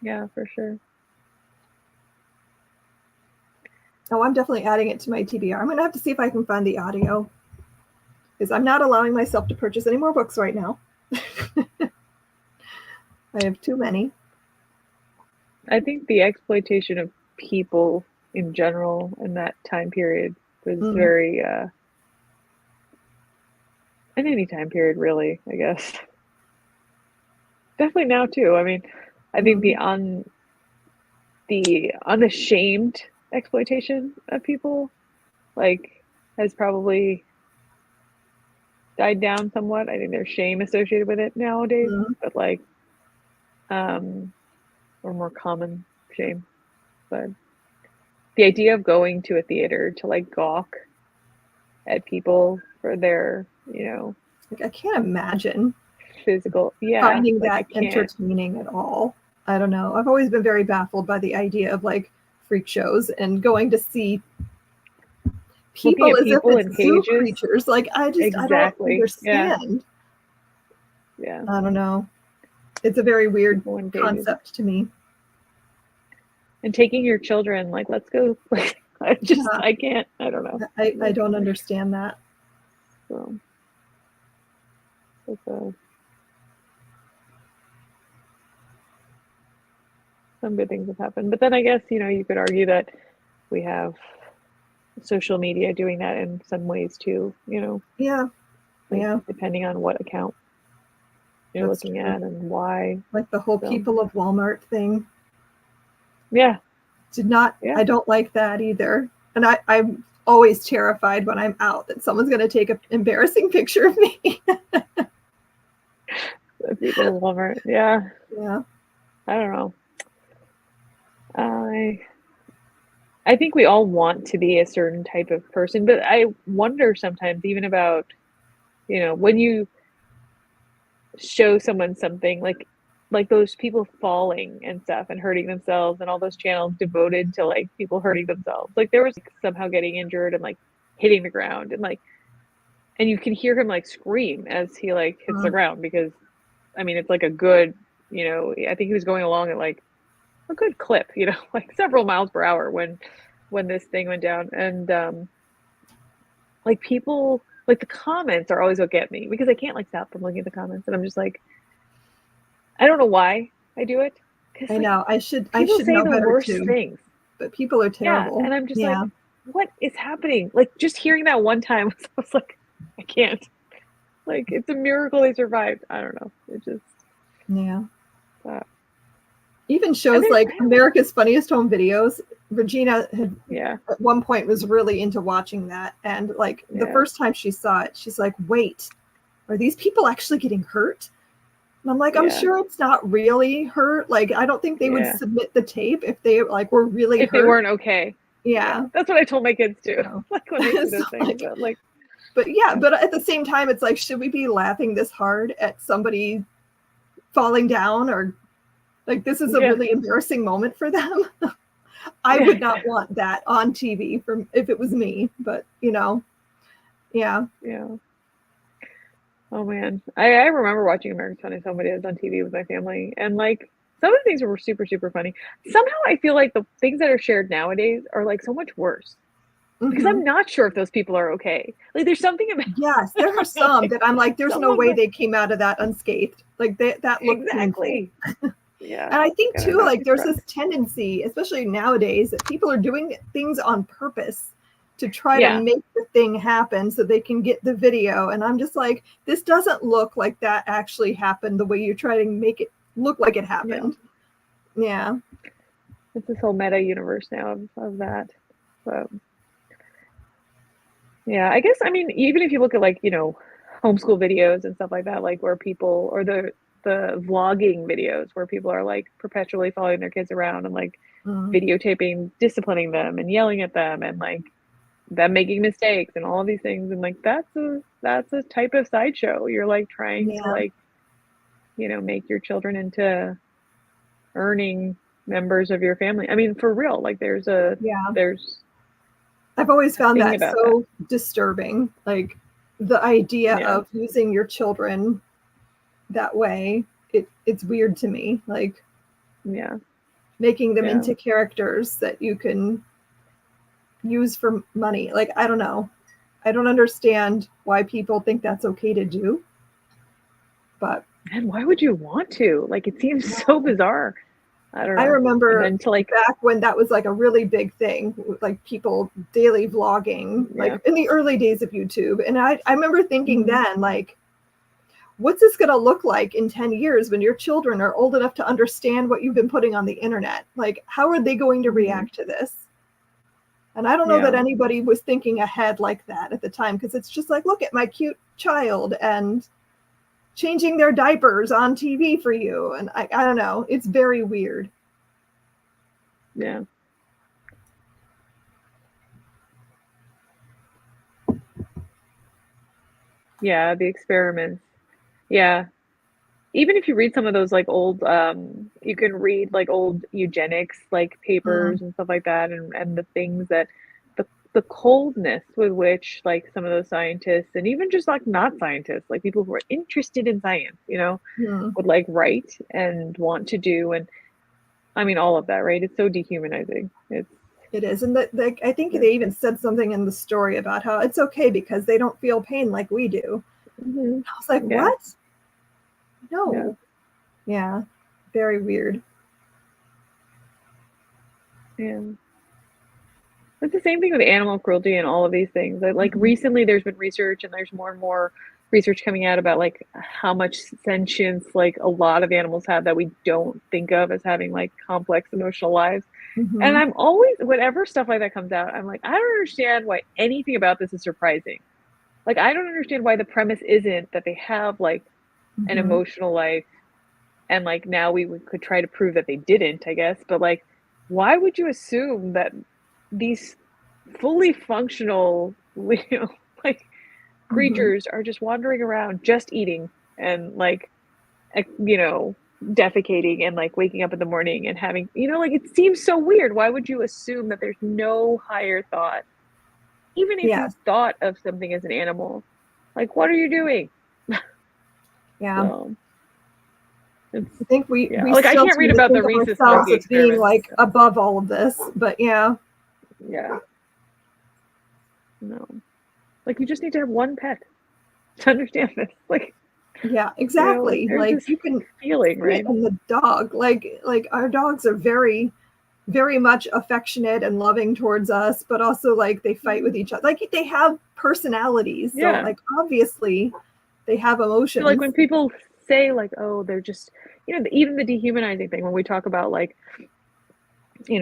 B: Yeah, for sure.
A: Oh, I'm definitely adding it to my TBR. I'm going to have to see if I can find the audio because I'm not allowing myself to purchase any more books right now. I have too many.
B: I think the exploitation of people in general in that time period was very, in any time period really, I guess. Definitely now too. I mean, I think the unashamed exploitation of people like has probably died down somewhat. I think there's shame associated with it nowadays, but like or more common shame. But the idea of going to a theater to like gawk at people for their, you know,
A: like I can't imagine
B: physical
A: finding that entertaining at all. I don't know. I've always been very baffled by the idea of like freak shows and going to see people as if it's zoo creatures. Like I don't understand.
B: Yeah.
A: I don't know. It's a very weird concept to me.
B: And taking your children, like, let's go. I can't. I don't know.
A: I don't understand that.
B: So. Some good things have happened. But then I guess, you could argue that we have social media doing that in some ways too,
A: Yeah.
B: depending on what account you're
A: That's
B: looking
A: true.
B: at and why.
A: Like the whole people of Walmart thing.
B: Yeah.
A: I don't like that either. And I'm always terrified when I'm out that someone's going to take an embarrassing picture of me.
B: The people of Walmart. Yeah.
A: Yeah.
B: I don't know. I think we all want to be a certain type of person, but I wonder sometimes even about, when you show someone something like those people falling and stuff and hurting themselves and all those channels devoted to like people hurting themselves. Like there was somehow getting injured and like hitting the ground and you can hear him like scream as he like hits the ground because I mean it's like a good, I think he was going along at like a good clip, like several miles per hour when this thing went down. And like people, like the comments are always what get me because I can't like stop from looking at the comments and I'm just like, I don't know why I do it.
A: I know. I should
B: say
A: know
B: the
A: better
B: worst
A: too.
B: things.
A: But people are terrible.
B: Yeah, and I'm just like, what is happening? Like just hearing that one time, I was like, I can't. Like it's a miracle they survived. I don't know. It just
A: even shows like America's Funniest Home Videos. Regina had at one point was really into watching that, and like the first time she saw it, she's like, "Wait, are these people actually getting hurt?" And I'm like, I'm sure it's not really hurt. Like, I don't think they would submit the tape if they like were really hurt.
B: If they weren't okay.
A: Yeah.
B: That's what I told my kids too. Like when they do those things.
A: But at the same time, it's like, should we be laughing this hard at somebody falling down or like this is a really embarrassing moment for them? I would not want that on TV if it was me, but yeah.
B: Oh man, I remember watching American Funniest Home Videos on TV with my family, and like some of the things were super super funny. Somehow I feel like the things that are shared nowadays are like so much worse because I'm not sure if those people are okay. Like there's something about
A: there are some that I'm like, there's no way they came out of that unscathed. Like that looked
B: exactly.
A: Yeah, and I think too, like there's this tendency, especially nowadays, that people are doing things on purpose to try to make the thing happen so they can get the video. And I'm just like, this doesn't look like that actually happened the way you're trying to make it look like it happened. Yeah.
B: It's this whole meta universe now of that. But yeah, I guess, I mean, even if you look at like, homeschool videos and stuff like that, like where people, or the vlogging videos where people are like perpetually following their kids around and like videotaping, disciplining them and yelling at them and like them making mistakes and all of these things, and like that's a type of sideshow. You're like trying to like make your children into earning members of your family. I mean, for real, like there's
A: I've always found that so disturbing, like the idea of using your children that way. It's weird to me, like making them into characters that you can use for money. Like, I don't know. I don't understand why people think that's okay to do. But
B: and why would you want to? Like, it seems so bizarre. I don't know.
A: I remember back when that was like a really big thing, like people daily vlogging, like in the early days of YouTube. And I remember thinking then, like, what's this going to look like in 10 years when your children are old enough to understand what you've been putting on the internet? Like, how are they going to react to this? And I don't know that anybody was thinking ahead like that at the time, because it's just like, look at my cute child and changing their diapers on TV for you. And I don't know. It's very weird.
B: Yeah. Yeah, the experiments. Yeah. Even if you read some of those like old, you can read like old eugenics like papers and stuff like that, and the things that the coldness with which like some of those scientists and even just like not scientists, like people who are interested in science, would like write and want to do, and I mean all of that, right? It's so dehumanizing. It
A: is, and I think they even said something in the story about how it's okay because they don't feel pain like we do.
B: Mm-hmm.
A: I was like,
B: Yeah.
A: what? No. Yeah. Very weird.
B: Yeah. It's the same thing with animal cruelty and all of these things. Like recently there's been research and there's more and more research coming out about like how much sentience like a lot of animals have that we don't think of as having like complex emotional lives. And I'm always, whenever stuff like that comes out, I'm like, I don't understand why anything about this is surprising. Like, I don't understand why the premise isn't that they have like an emotional life and like now could try to prove that they didn't, I guess. But like, why would you assume that these fully functional, like creatures are just wandering around, just eating and like, defecating and like waking up in the morning and having, like it seems so weird. Why would you assume that there's no higher thought? Even if you thought of something as an animal, like what are you doing?
A: Yeah.
B: So,
A: I think we
B: like I
A: still
B: can't read
A: tend to
B: about the
A: think of
B: rhesus
A: ourselves
B: monkey
A: as being like
B: experiments.
A: above all of this, but yeah.
B: No, like you just need to have one pet to understand this. Like,
A: yeah, exactly. Like you can
B: feeling, right?
A: And the dog, like our dogs are very, very much affectionate and loving towards us, but also like they fight with each other. Like they have personalities, so like obviously they have emotions.
B: So, like when people say like, oh, they're just, even the dehumanizing thing when we talk about like,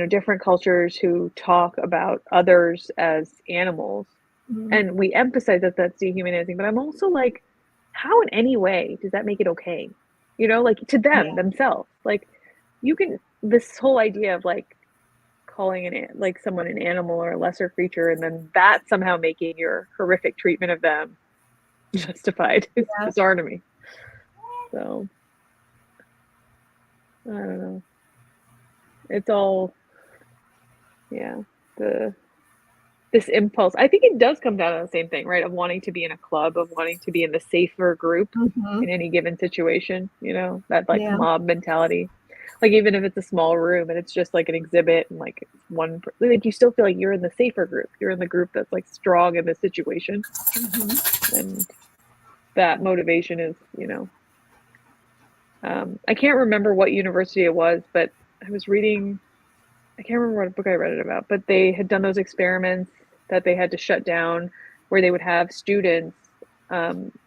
B: different cultures who talk about others as animals, and we emphasize that that's dehumanizing. But I'm also like, how in any way does that make it okay? Like to them themselves, like you can, this whole idea of like calling like someone an animal or a lesser creature, and then that somehow making your horrific treatment of them justified. It's bizarre to me. So I don't know. It's all, this impulse. I think it does come down to the same thing, right? Of wanting to be in a club, of wanting to be in the safer group in any given situation. That like mob mentality. Like even if it's a small room and it's just like an exhibit and like one, like you still feel like you're in the safer group. You're in the group that's like strong in the situation, and that motivation is, I can't remember what university it was, but I was reading, I can't remember what book I read it about, but they had done those experiments that they had to shut down where they would have students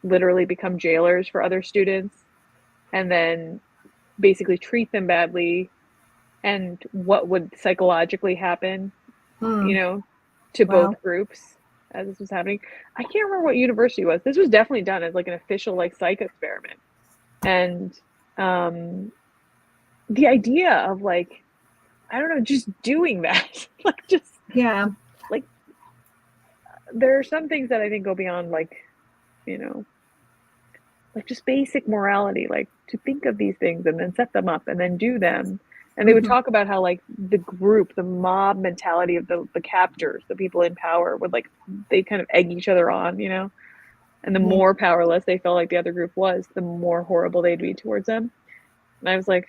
B: literally become jailers for other students and then basically treat them badly, and what would psychologically happen, to both groups as this was happening. I can't remember what university it was. This was definitely done as like an official like psych experiment. And the idea of like, I don't know, just doing that, like just like there are some things that I think go beyond like, like just basic morality, like to think of these things and then set them up and then do them. And they would talk about how like the group, the mob mentality of the captors, the people in power would like, they kind of egg each other on, and the more powerless they felt like the other group was, the more horrible they'd be towards them. And I was like,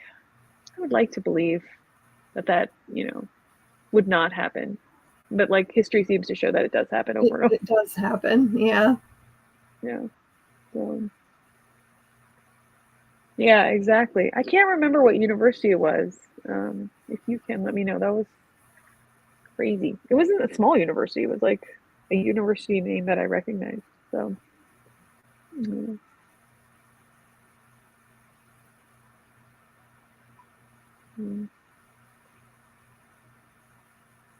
B: I would like to believe that, would not happen. But like history seems to show that it does happen over and over.
A: It does happen. Yeah.
B: Yeah. So, yeah, exactly. I can't remember what university it was. If you can let me know. That was crazy. It wasn't a small university. It was like a university name that I recognized. So,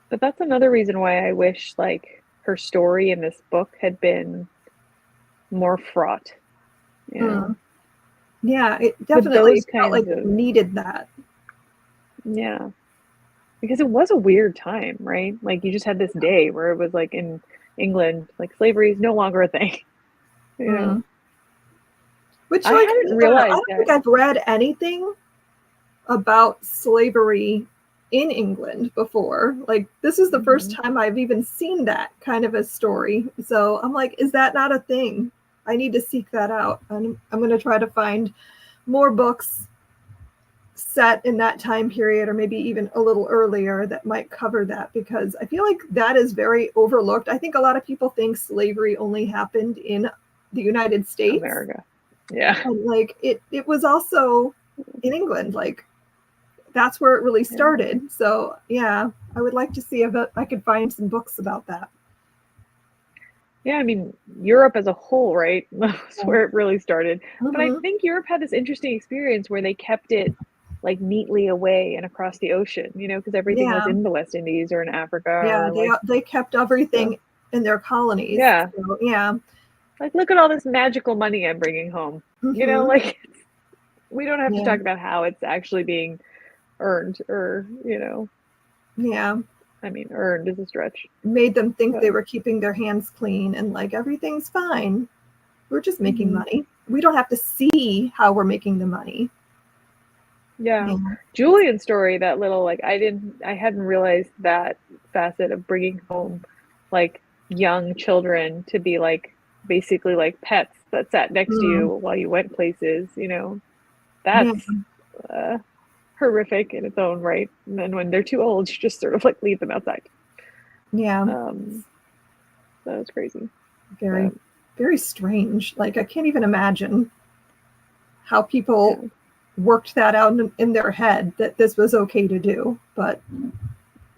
B: but that's another reason why I wish like her story in this book had been more fraught.
A: Yeah, it definitely felt like it needed that.
B: Yeah. Because it was a weird time, right? Like you just had this day where it was like in England, like slavery is no longer a thing.
A: Which like, I hadn't realized I don't think I've read anything about slavery in England before. Like this is the first time I've even seen that kind of a story. So I'm like, is that not a thing? I need to seek that out. I'm going to try to find more books set in that time period, or maybe even a little earlier, that might cover that, because I feel like that is very overlooked. I think a lot of people think slavery only happened in the United States.
B: America. Yeah.
A: And like it was also in England. Like that's where it really started. So yeah, I would like to see if I could find some books about that.
B: Yeah, I mean, Europe as a whole, right? That's where it really started. But I think Europe had this interesting experience where they kept it like neatly away and across the ocean, you know, because everything was in the West Indies or in Africa.
A: Yeah,
B: or
A: they kept everything in their colonies.
B: Yeah.
A: So, yeah.
B: Like, look at all this magical money I'm bringing home. You know, like we don't have to talk about how it's actually being earned or, you know.
A: Yeah.
B: I mean, earned is a stretch.
A: Made them think they were keeping their hands clean and like everything's fine. We're just making money. We don't have to see how we're making the money.
B: Yeah. Julian's story, that little, like, I hadn't realized that facet of bringing home like young children to be like basically like pets that sat next to you while you went places, you know. That's horrific in its own right. And then when they're too old, you just sort of like leave them outside.
A: Yeah.
B: That was crazy.
A: Very, very strange. Like, I can't even imagine how people worked that out in their head that this was okay to do. But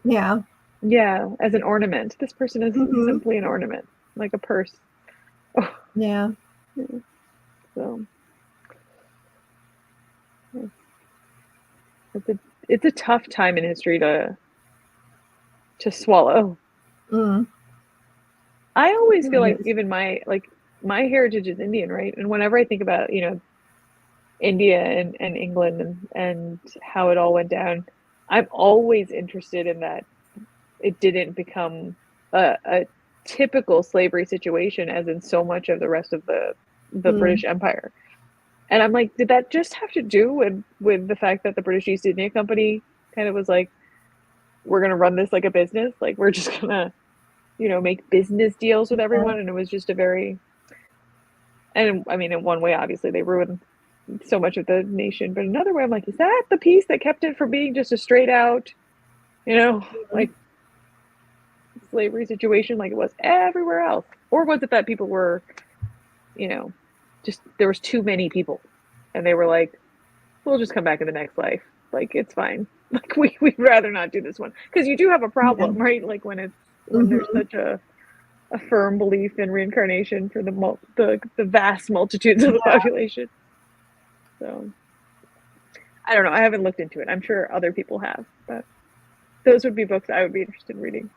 A: yeah.
B: Yeah, as an ornament. This person is simply an ornament, like a purse.
A: Yeah.
B: So it's a tough time in history to swallow. I always feel like even my heritage is Indian, right? And whenever I think about, you know, India and England and how it all went down, I'm always interested in that it didn't become a typical slavery situation as in so much of the rest of the British Empire. And I'm like, did that just have to do with the fact that the British East India Company kind of was like, we're going to run this like a business? Like, we're just going to, you know, make business deals with everyone. And it was just a very, and I mean, in one way, obviously, they ruined so much of the nation. But another way, I'm like, is that the piece that kept it from being just a straight out, you know, like slavery situation like it was everywhere else? Or was it that people were, you know, just there was too many people and they were like, we'll just come back in the next life, like it's fine, like we'd rather not do this one, because you do have a problem, right? Like when there's such a firm belief in reincarnation for the vast multitudes of the population. So I don't know, I haven't looked into it. I'm sure other people have, but those would be books I would be interested in reading.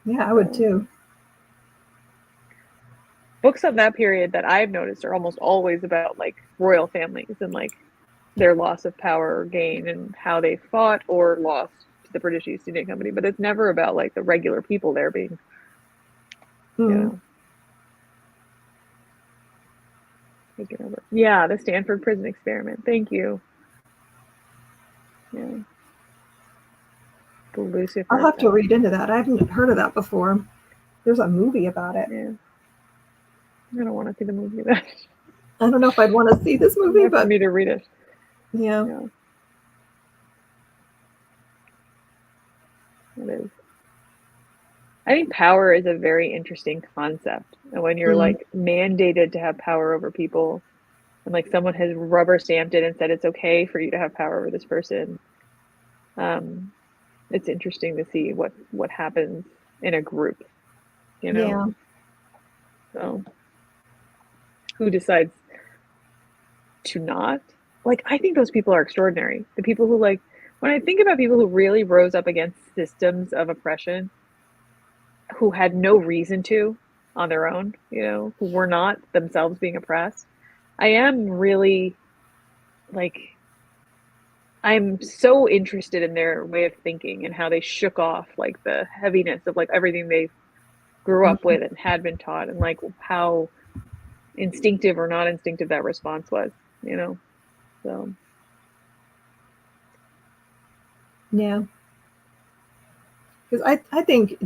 A: Yeah, I would too.
B: Books of that period that I've noticed are almost always about like royal families and like their loss of power or gain and how they fought or lost to the British East India Company, but it's never about like the regular people there being, you know. Yeah, the Stanford Prison Experiment. Thank you. Yeah. The Lucifer.
A: I'll have to read into that. I haven't heard of that before. There's a movie about it.
B: Yeah. I don't want to see the movie of that.
A: I don't know if I'd want to see this movie, but
B: for me to read it.
A: Yeah.
B: It is. I think power is a very interesting concept. And when you're like mandated to have power over people and like someone has rubber stamped it and said it's okay for you to have power over this person, it's interesting to see what happens in a group, you know.
A: Yeah.
B: So who decides to not? Like, I think those people are extraordinary. The people who, like, when I think about people who really rose up against systems of oppression, who had no reason to on their own, you know, who were not themselves being oppressed, I am really, like, I'm so interested in their way of thinking and how they shook off, like, the heaviness of, like, everything they grew up with and had been taught, and, like, how instinctive or not instinctive that response was, you know. So
A: yeah, because I think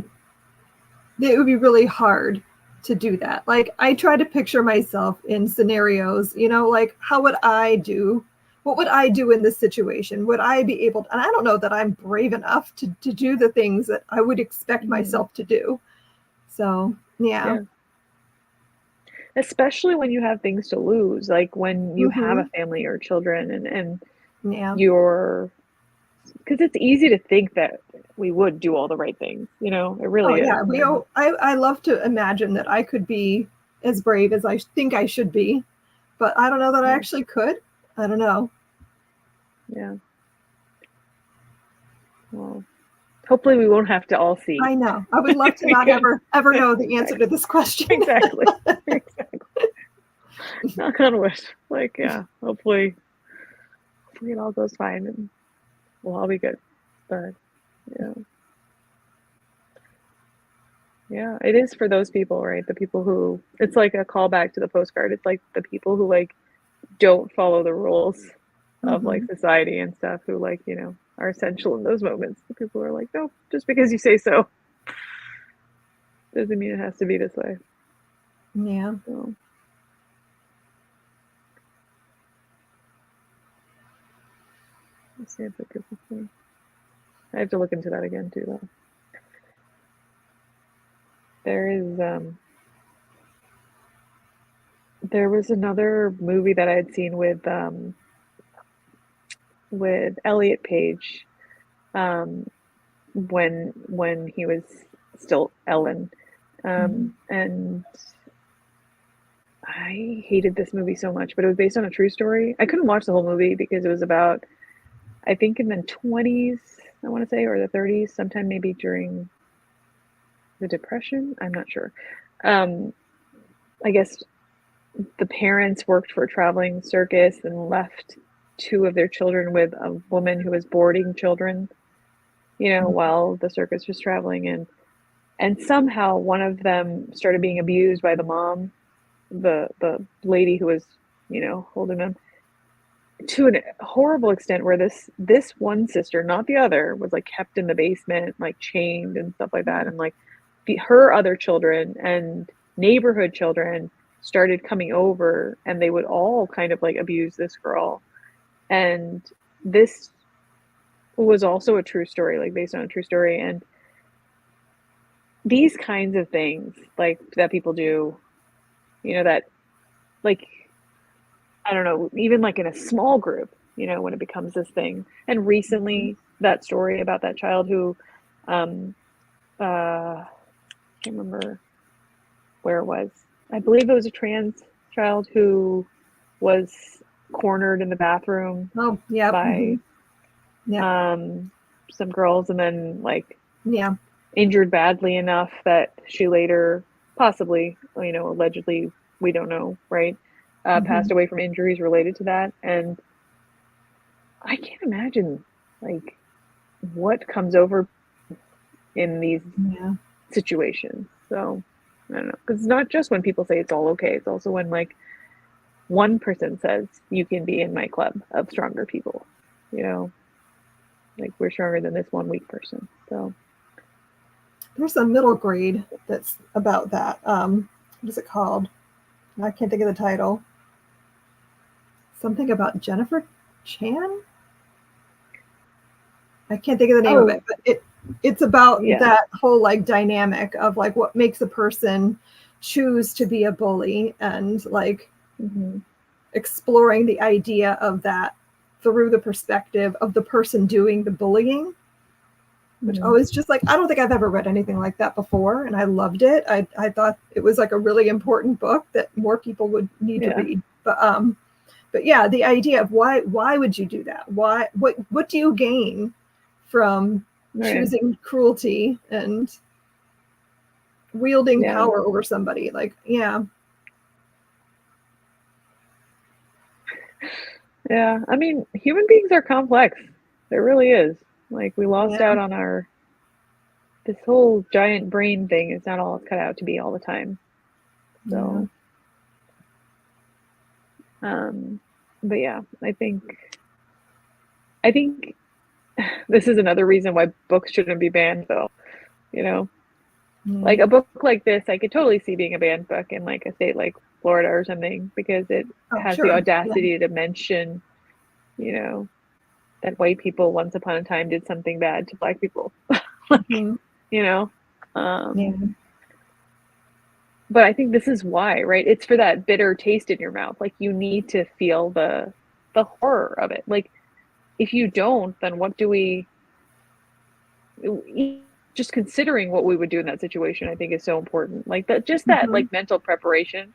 A: it would be really hard to do that. Like, I try to picture myself in scenarios, you know, like, how would I do? What would I do in this situation? Would I be able to, and I don't know that I'm brave enough to do the things that I would expect myself to do. So yeah.
B: especially when you have things to lose, like when you have a family or children and
A: Yeah.
B: you're, because it's easy to think that we would do all the right things, it really is.
A: Yeah. I love to imagine that I could be as brave as I think I should be, but I don't know that I actually could. I don't know.
B: Yeah. Well, hopefully we won't have to all see.
A: I know. I would love to not ever know the answer to this question.
B: Exactly. Knock on wood. Like, yeah, hopefully it all goes fine and we'll all be good. But yeah, it is for those people, right? The people who, it's like a callback to the postcard. It's like the people who like don't follow the rules of like society and stuff, who like, are essential in those moments. The people who are like, no, just because you say so doesn't mean it has to be this way.
A: Yeah.
B: So. Let's see if it gives me. I have to look into that again too, though. There was another movie that I had seen with Elliot Page, when he was still Ellen, and I hated this movie so much, but it was based on a true story. I couldn't watch the whole movie because it was about, I think in the 20s, I want to say, or the 30s, sometime maybe during the Depression. I'm not sure. I guess the parents worked for a traveling circus and left two of their children with a woman who was boarding children, while the circus was traveling, and somehow one of them started being abused by the mom, the lady who was, holding them, to a horrible extent where this one sister, not the other, was like kept in the basement, like chained and stuff like that, and like her other children and neighborhood children started coming over, and they would all kind of like abuse this girl. And this was also a true story, like based on a true story. And these kinds of things, like that people do, that, like, I don't know, even like in a small group, when it becomes this thing. And recently, that story about that child who, I can't remember where it was. I believe it was a trans child who was cornered in the bathroom by some girls, and then like injured badly enough that she later, possibly, allegedly, we don't know, right, passed away from injuries related to that. And I can't imagine like what comes over in these situations. So I don't know, because it's not just when people say it's all okay, it's also when like one person says you can be in my club of stronger people, like we're stronger than this one weak person. So
A: there's a middle grade that's about that. What is it called? I can't think of the title. Something about Jennifer Chan? I can't think of the name of it, but it's about that whole like dynamic of like what makes a person choose to be a bully, and like exploring the idea of that through the perspective of the person doing the bullying, which always just like, I don't think I've ever read anything like that before, and I loved it. I thought it was like a really important book that more people would need to read. But yeah, the idea of why would you do that? What do you gain from choosing cruelty and wielding power over somebody? Like, yeah,
B: I mean, human beings are complex. There really is. Like, we lost out on this whole giant brain thing. It's not all it's cut out to be all the time. So but yeah, I think this is another reason why books shouldn't be banned, though. Like a book like this, I could totally see being a banned book in like a state like Florida or something, because it has the audacity to mention, that white people once upon a time did something bad to Black people. Like, But I think this is why, right? It's for that bitter taste in your mouth. Like, you need to feel the horror of it. Like, if you don't, then what do we just considering what we would do in that situation, I think is so important. Like, that just that
A: Mhm.
B: like mental preparation,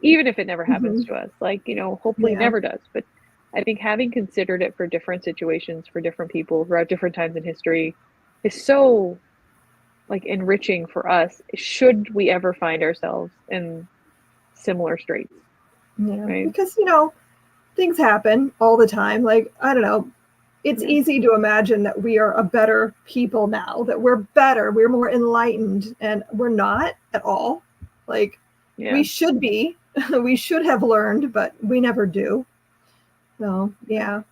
B: even if it never happens
A: Mhm.
B: to us, like, hopefully
A: Yeah.
B: never does. But I think having considered it for different situations, for different people throughout different times in history is so like enriching for us, should we ever find ourselves in similar straits,
A: Yeah.
B: right?
A: Because, things happen all the time. Like, I don't know. It's
B: Yeah.
A: easy to imagine that we are a better people now, that we're better, we're more enlightened, and we're not at all. Like,
B: Yeah.
A: we should be, we should have learned, but we never do. So, yeah.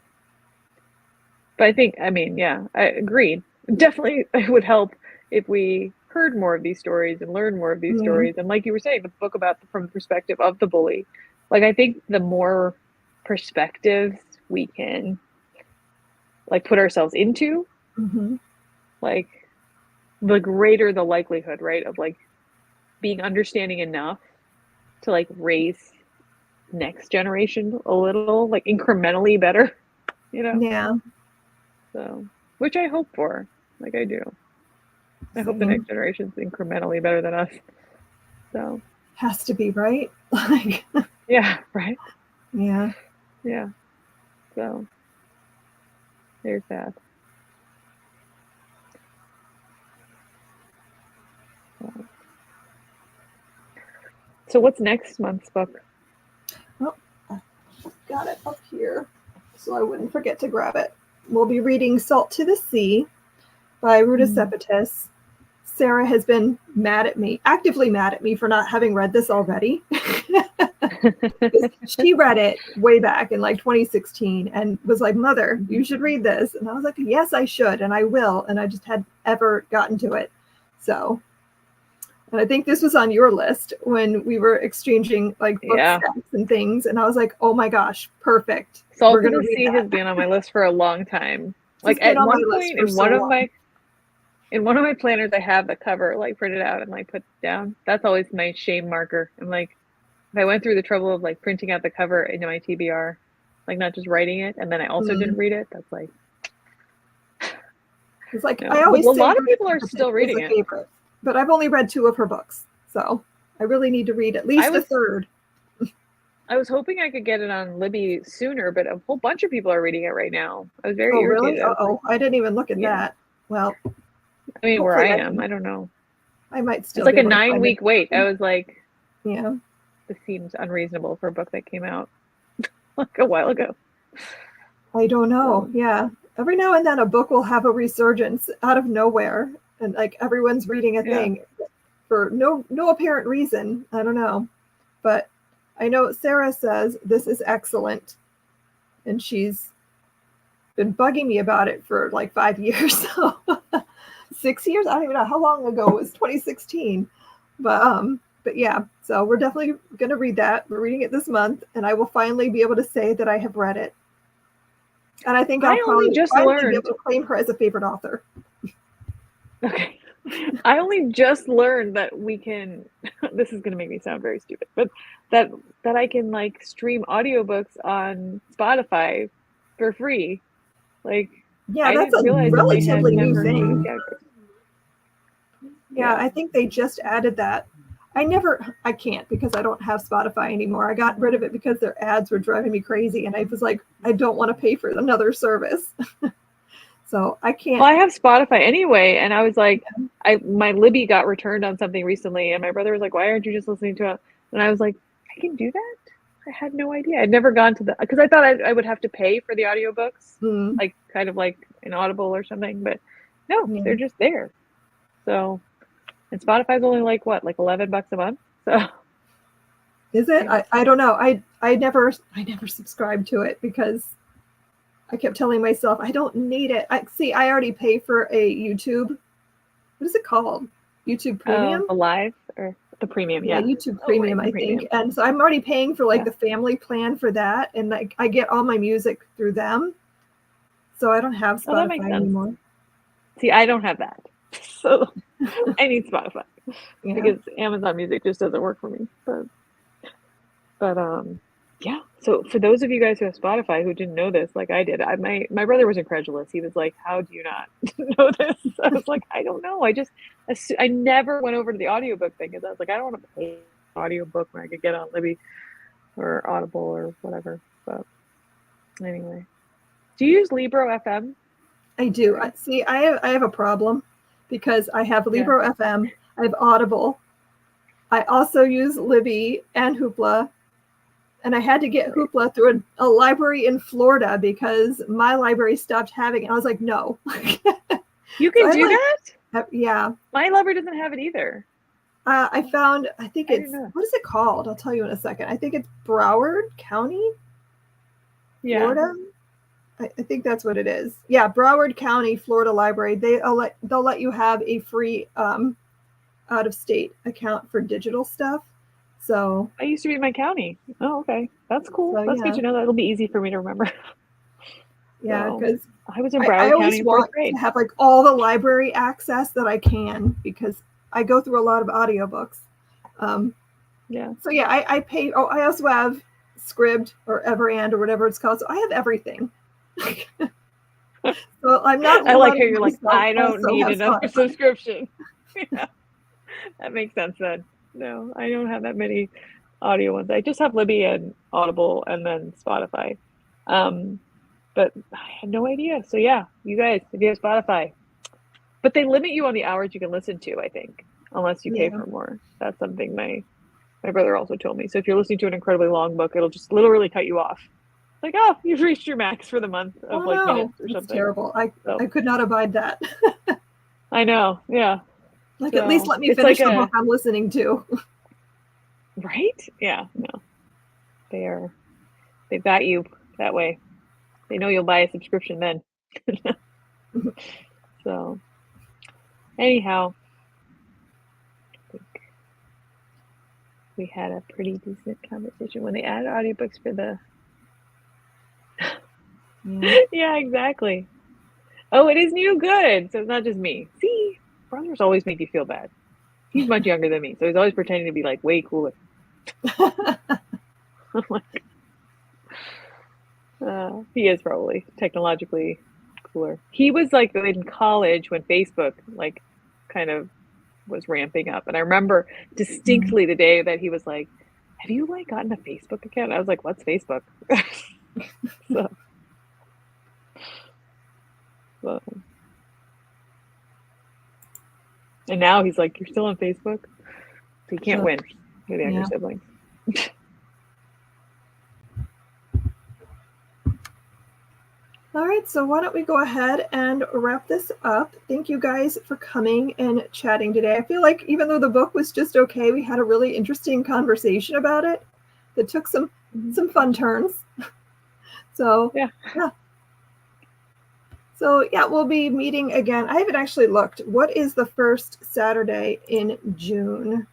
B: But I think, I mean, yeah, I agreed. Definitely, it would help if we heard more of these stories and learned more of these
A: Mm,
B: stories. And like you were saying, the book about from the perspective of the bully. Like, I think the more perspectives we can like put ourselves into,
A: mhm.
B: like, the greater the likelihood, right, of like being understanding enough to like raise next generation a little, like, incrementally better, you know?
A: Yeah,
B: So, which I hope for. Like, I do. I hope the
A: same.
B: next generation's incrementally better than us. So,
A: Has to be, right? Like,
B: yeah, right?
A: yeah.
B: Yeah. So, there's that. So what's next month's book?
A: Oh, I got it up here so I wouldn't forget to grab it. We'll be reading Salt to the Sea by Ruta Sepetys. Sarah has been actively mad at me for not having read this already. She read it way back in like 2016 and was like, Mother, you should read this. And I was like, yes, I should, and I will. And I just hadn't ever gotten to it. So, and I think this was on your list when we were exchanging like book
B: Yeah.
A: stacks and things. And I was like, oh my gosh, perfect.
B: Salt
A: We're
B: to
A: going to
B: the
A: read
B: Sea has
A: that.
B: been on my list for a long time. Like,
A: It's been
B: at
A: on my
B: one
A: list
B: point
A: for so long.
B: in one of my planners, I have the cover like printed out and like put down. That's always my shame marker. I'm like, if I went through the trouble of like printing out the cover into my TBR, like not just writing it, and then I also didn't read it, that's like,
A: It's like,
B: no.
A: I
B: But
A: always
B: a
A: say
B: lot of
A: Ruta
B: people are
A: Sepetys
B: still
A: is
B: reading
A: a
B: it.
A: favorite, but I've only read 2 of her books. So I really need to read at least a third.
B: I was hoping I could get it on Libby sooner, but a whole bunch of people are reading it right now. I was very
A: Oh, really?
B: irritated. I was like,
A: I didn't even look at
B: yeah.
A: that. Well,
B: I mean, where
A: hopefully
B: I am, I don't know.
A: I might
B: It's
A: still
B: like
A: be
B: a
A: able to find
B: 9-week
A: it.
B: wait. I was like,
A: Yeah.
B: this seems unreasonable for a book that came out like a while ago.
A: I don't know.
B: So,
A: Yeah. Every now and then a book will have a resurgence out of nowhere and like everyone's reading a
B: yeah.
A: thing for no apparent reason. I don't know. But I know Sarah says this is excellent and she's been bugging me about it for like 5 years. So 6 years? I don't even know how long ago it was 2016. But yeah, so we're definitely going to read that. We're reading it this month and I will finally be able to say that I have read it. And I think I'll probably finally be able to claim her as a favorite author.
B: Okay. I only just learned that we can, this is going to make me sound very stupid, but that I can like stream audiobooks on Spotify for free. Like,
A: Yeah,
B: I
A: that's
B: didn't
A: a
B: realize that they had
A: relatively new
B: never
A: thing. Yeah,
B: Yeah.
A: I think they just added that. I can't because I don't have Spotify anymore. I got rid of it because their ads were driving me crazy. And I was like, I don't want to pay for another service. So I can't.
B: Well, I have Spotify anyway. And I was like, my Libby got returned on something recently. And my brother was like, why aren't you just listening to it? And I was like, I can do that? I had no idea. I'd never gone to because I thought I would have to pay for the audiobooks, like kind of like an Audible or something. But no, they're just there. So, and Spotify's only like what, like $11 a month. So,
A: is it? I don't know. I never subscribed to it because I kept telling myself I don't need it. I already pay for a YouTube. What is it called? YouTube Premium?
B: The live or the premium, yeah.
A: YouTube Premium, I think. And so I'm already paying for like the family plan for that, and like I get all my music through them. So I don't have Spotify anymore.
B: See, I don't have that, so I need Spotify.
A: Yeah.
B: because Amazon Music just doesn't work for me. But yeah. So for those of you guys who have Spotify who didn't know this, like I did, my brother was incredulous. He was like, "How do you not know this?" I was like, "I don't know. I never went over to the audiobook thing because I was like, I don't want to pay an audiobook when I could get on Libby or Audible or whatever." But anyway, do you use Libro FM?
A: I do. See, I have a problem because I have Libro FM, I have Audible, I also use Libby and Hoopla, and I had to get Hoopla through a library in Florida because my library stopped having it. I was like, no.
B: You can do that?
A: Yeah.
B: My library doesn't have it either.
A: I found, I think it's, what is it called? I'll tell you in a second. I think it's Broward County, Florida. I think that's what it is. Yeah, Broward County, Florida Library. They'll let you have a free out of state account for digital stuff. So
B: I used to be in my county. Oh, okay, that's cool.
A: So,
B: That's good to know. That'll be easy for me to remember.
A: Yeah, because
B: I was in Broward County in fourth grade.
A: To have like all the library access that I can because I go through a lot of audiobooks.
B: Yeah.
A: So yeah, I pay. Oh, I also have Scribd or Everand or whatever it's called. So I have everything. So I'm not.
B: I like how you're like, I don't need another subscription. Yeah, that makes sense then. No, I don't have that many audio ones. I just have Libby and Audible and then Spotify. But I had no idea. So yeah, you guys, if you have Spotify, but they limit you on the hours you can listen to, I think, unless you pay for more. That's something my brother also told me. So if you're listening to an incredibly long book, it'll just literally cut you off. Like, oh, you've reached your max for the month of minutes or something.
A: It's terrible. I could not abide that.
B: I know. Yeah.
A: Like, at least let me finish the book I'm listening to.
B: Right? Yeah. No. They've got you that way. They know you'll buy a subscription then. So anyhow, I think we had a pretty decent conversation when they added audiobooks for the Yeah, exactly. Oh, it is new good. So it's not just me. See, brothers always make you feel bad. He's much younger than me, so he's always pretending to be like way cooler. I'm like, he is probably technologically cooler. He was like in college when Facebook like kind of was ramping up, and I remember distinctly the day that he was like, "Have you like gotten a Facebook account?" I was like, "What's Facebook?" So, and now he's like, "You're still on Facebook?" So you can't win with the younger siblings.
A: All right, so why don't we go ahead and wrap this up. Thank you guys for coming and chatting today. I feel like even though the book was just okay, we had a really interesting conversation about it that took some fun turns. So yeah. So yeah, we'll be meeting again. I haven't actually looked. What is the first Saturday in June?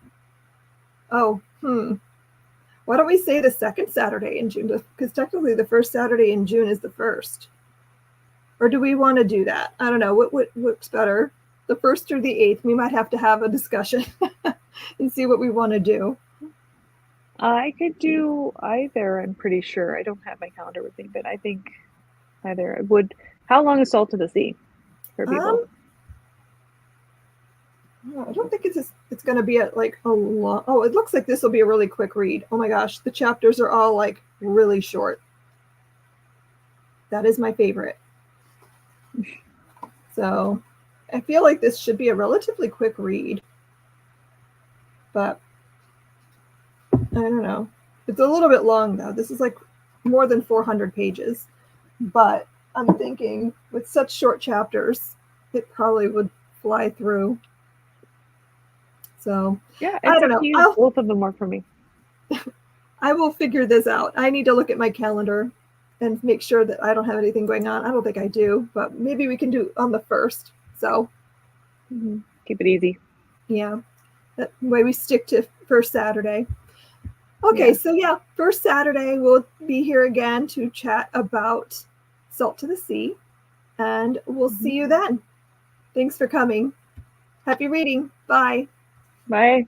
A: Oh, why don't we say the second Saturday in June? Because technically the first Saturday in June is the 1st. Or do we want to do that? I don't know. What works better? The 1st or the 8th? We might have to have a discussion and see what we want to do.
B: I could do either, I'm pretty sure. I don't have my calendar with me, but I think either would. How long is Salt of the Sea for people?
A: I don't think it's going to be a long. Oh, it looks like this will be a really quick read. Oh my gosh, the chapters are all like really short. That is my favorite. So I feel like this should be a relatively quick read, but I don't know. It's a little bit long though. This is like more than 400 pages, but I'm thinking with such short chapters, it probably would fly through. So
B: yeah, I don't know. Both of them work for me.
A: I will figure this out. I need to look at my calendar and make sure that I don't have anything going on. I don't think I do, but maybe we can do on the 1st. So
B: keep it easy.
A: Yeah, that way we stick to first Saturday. Okay, so yeah, first Saturday we'll be here again to chat about Salt to the Sea, and we'll see you then. Thanks for coming. Happy reading. Bye.
B: Bye.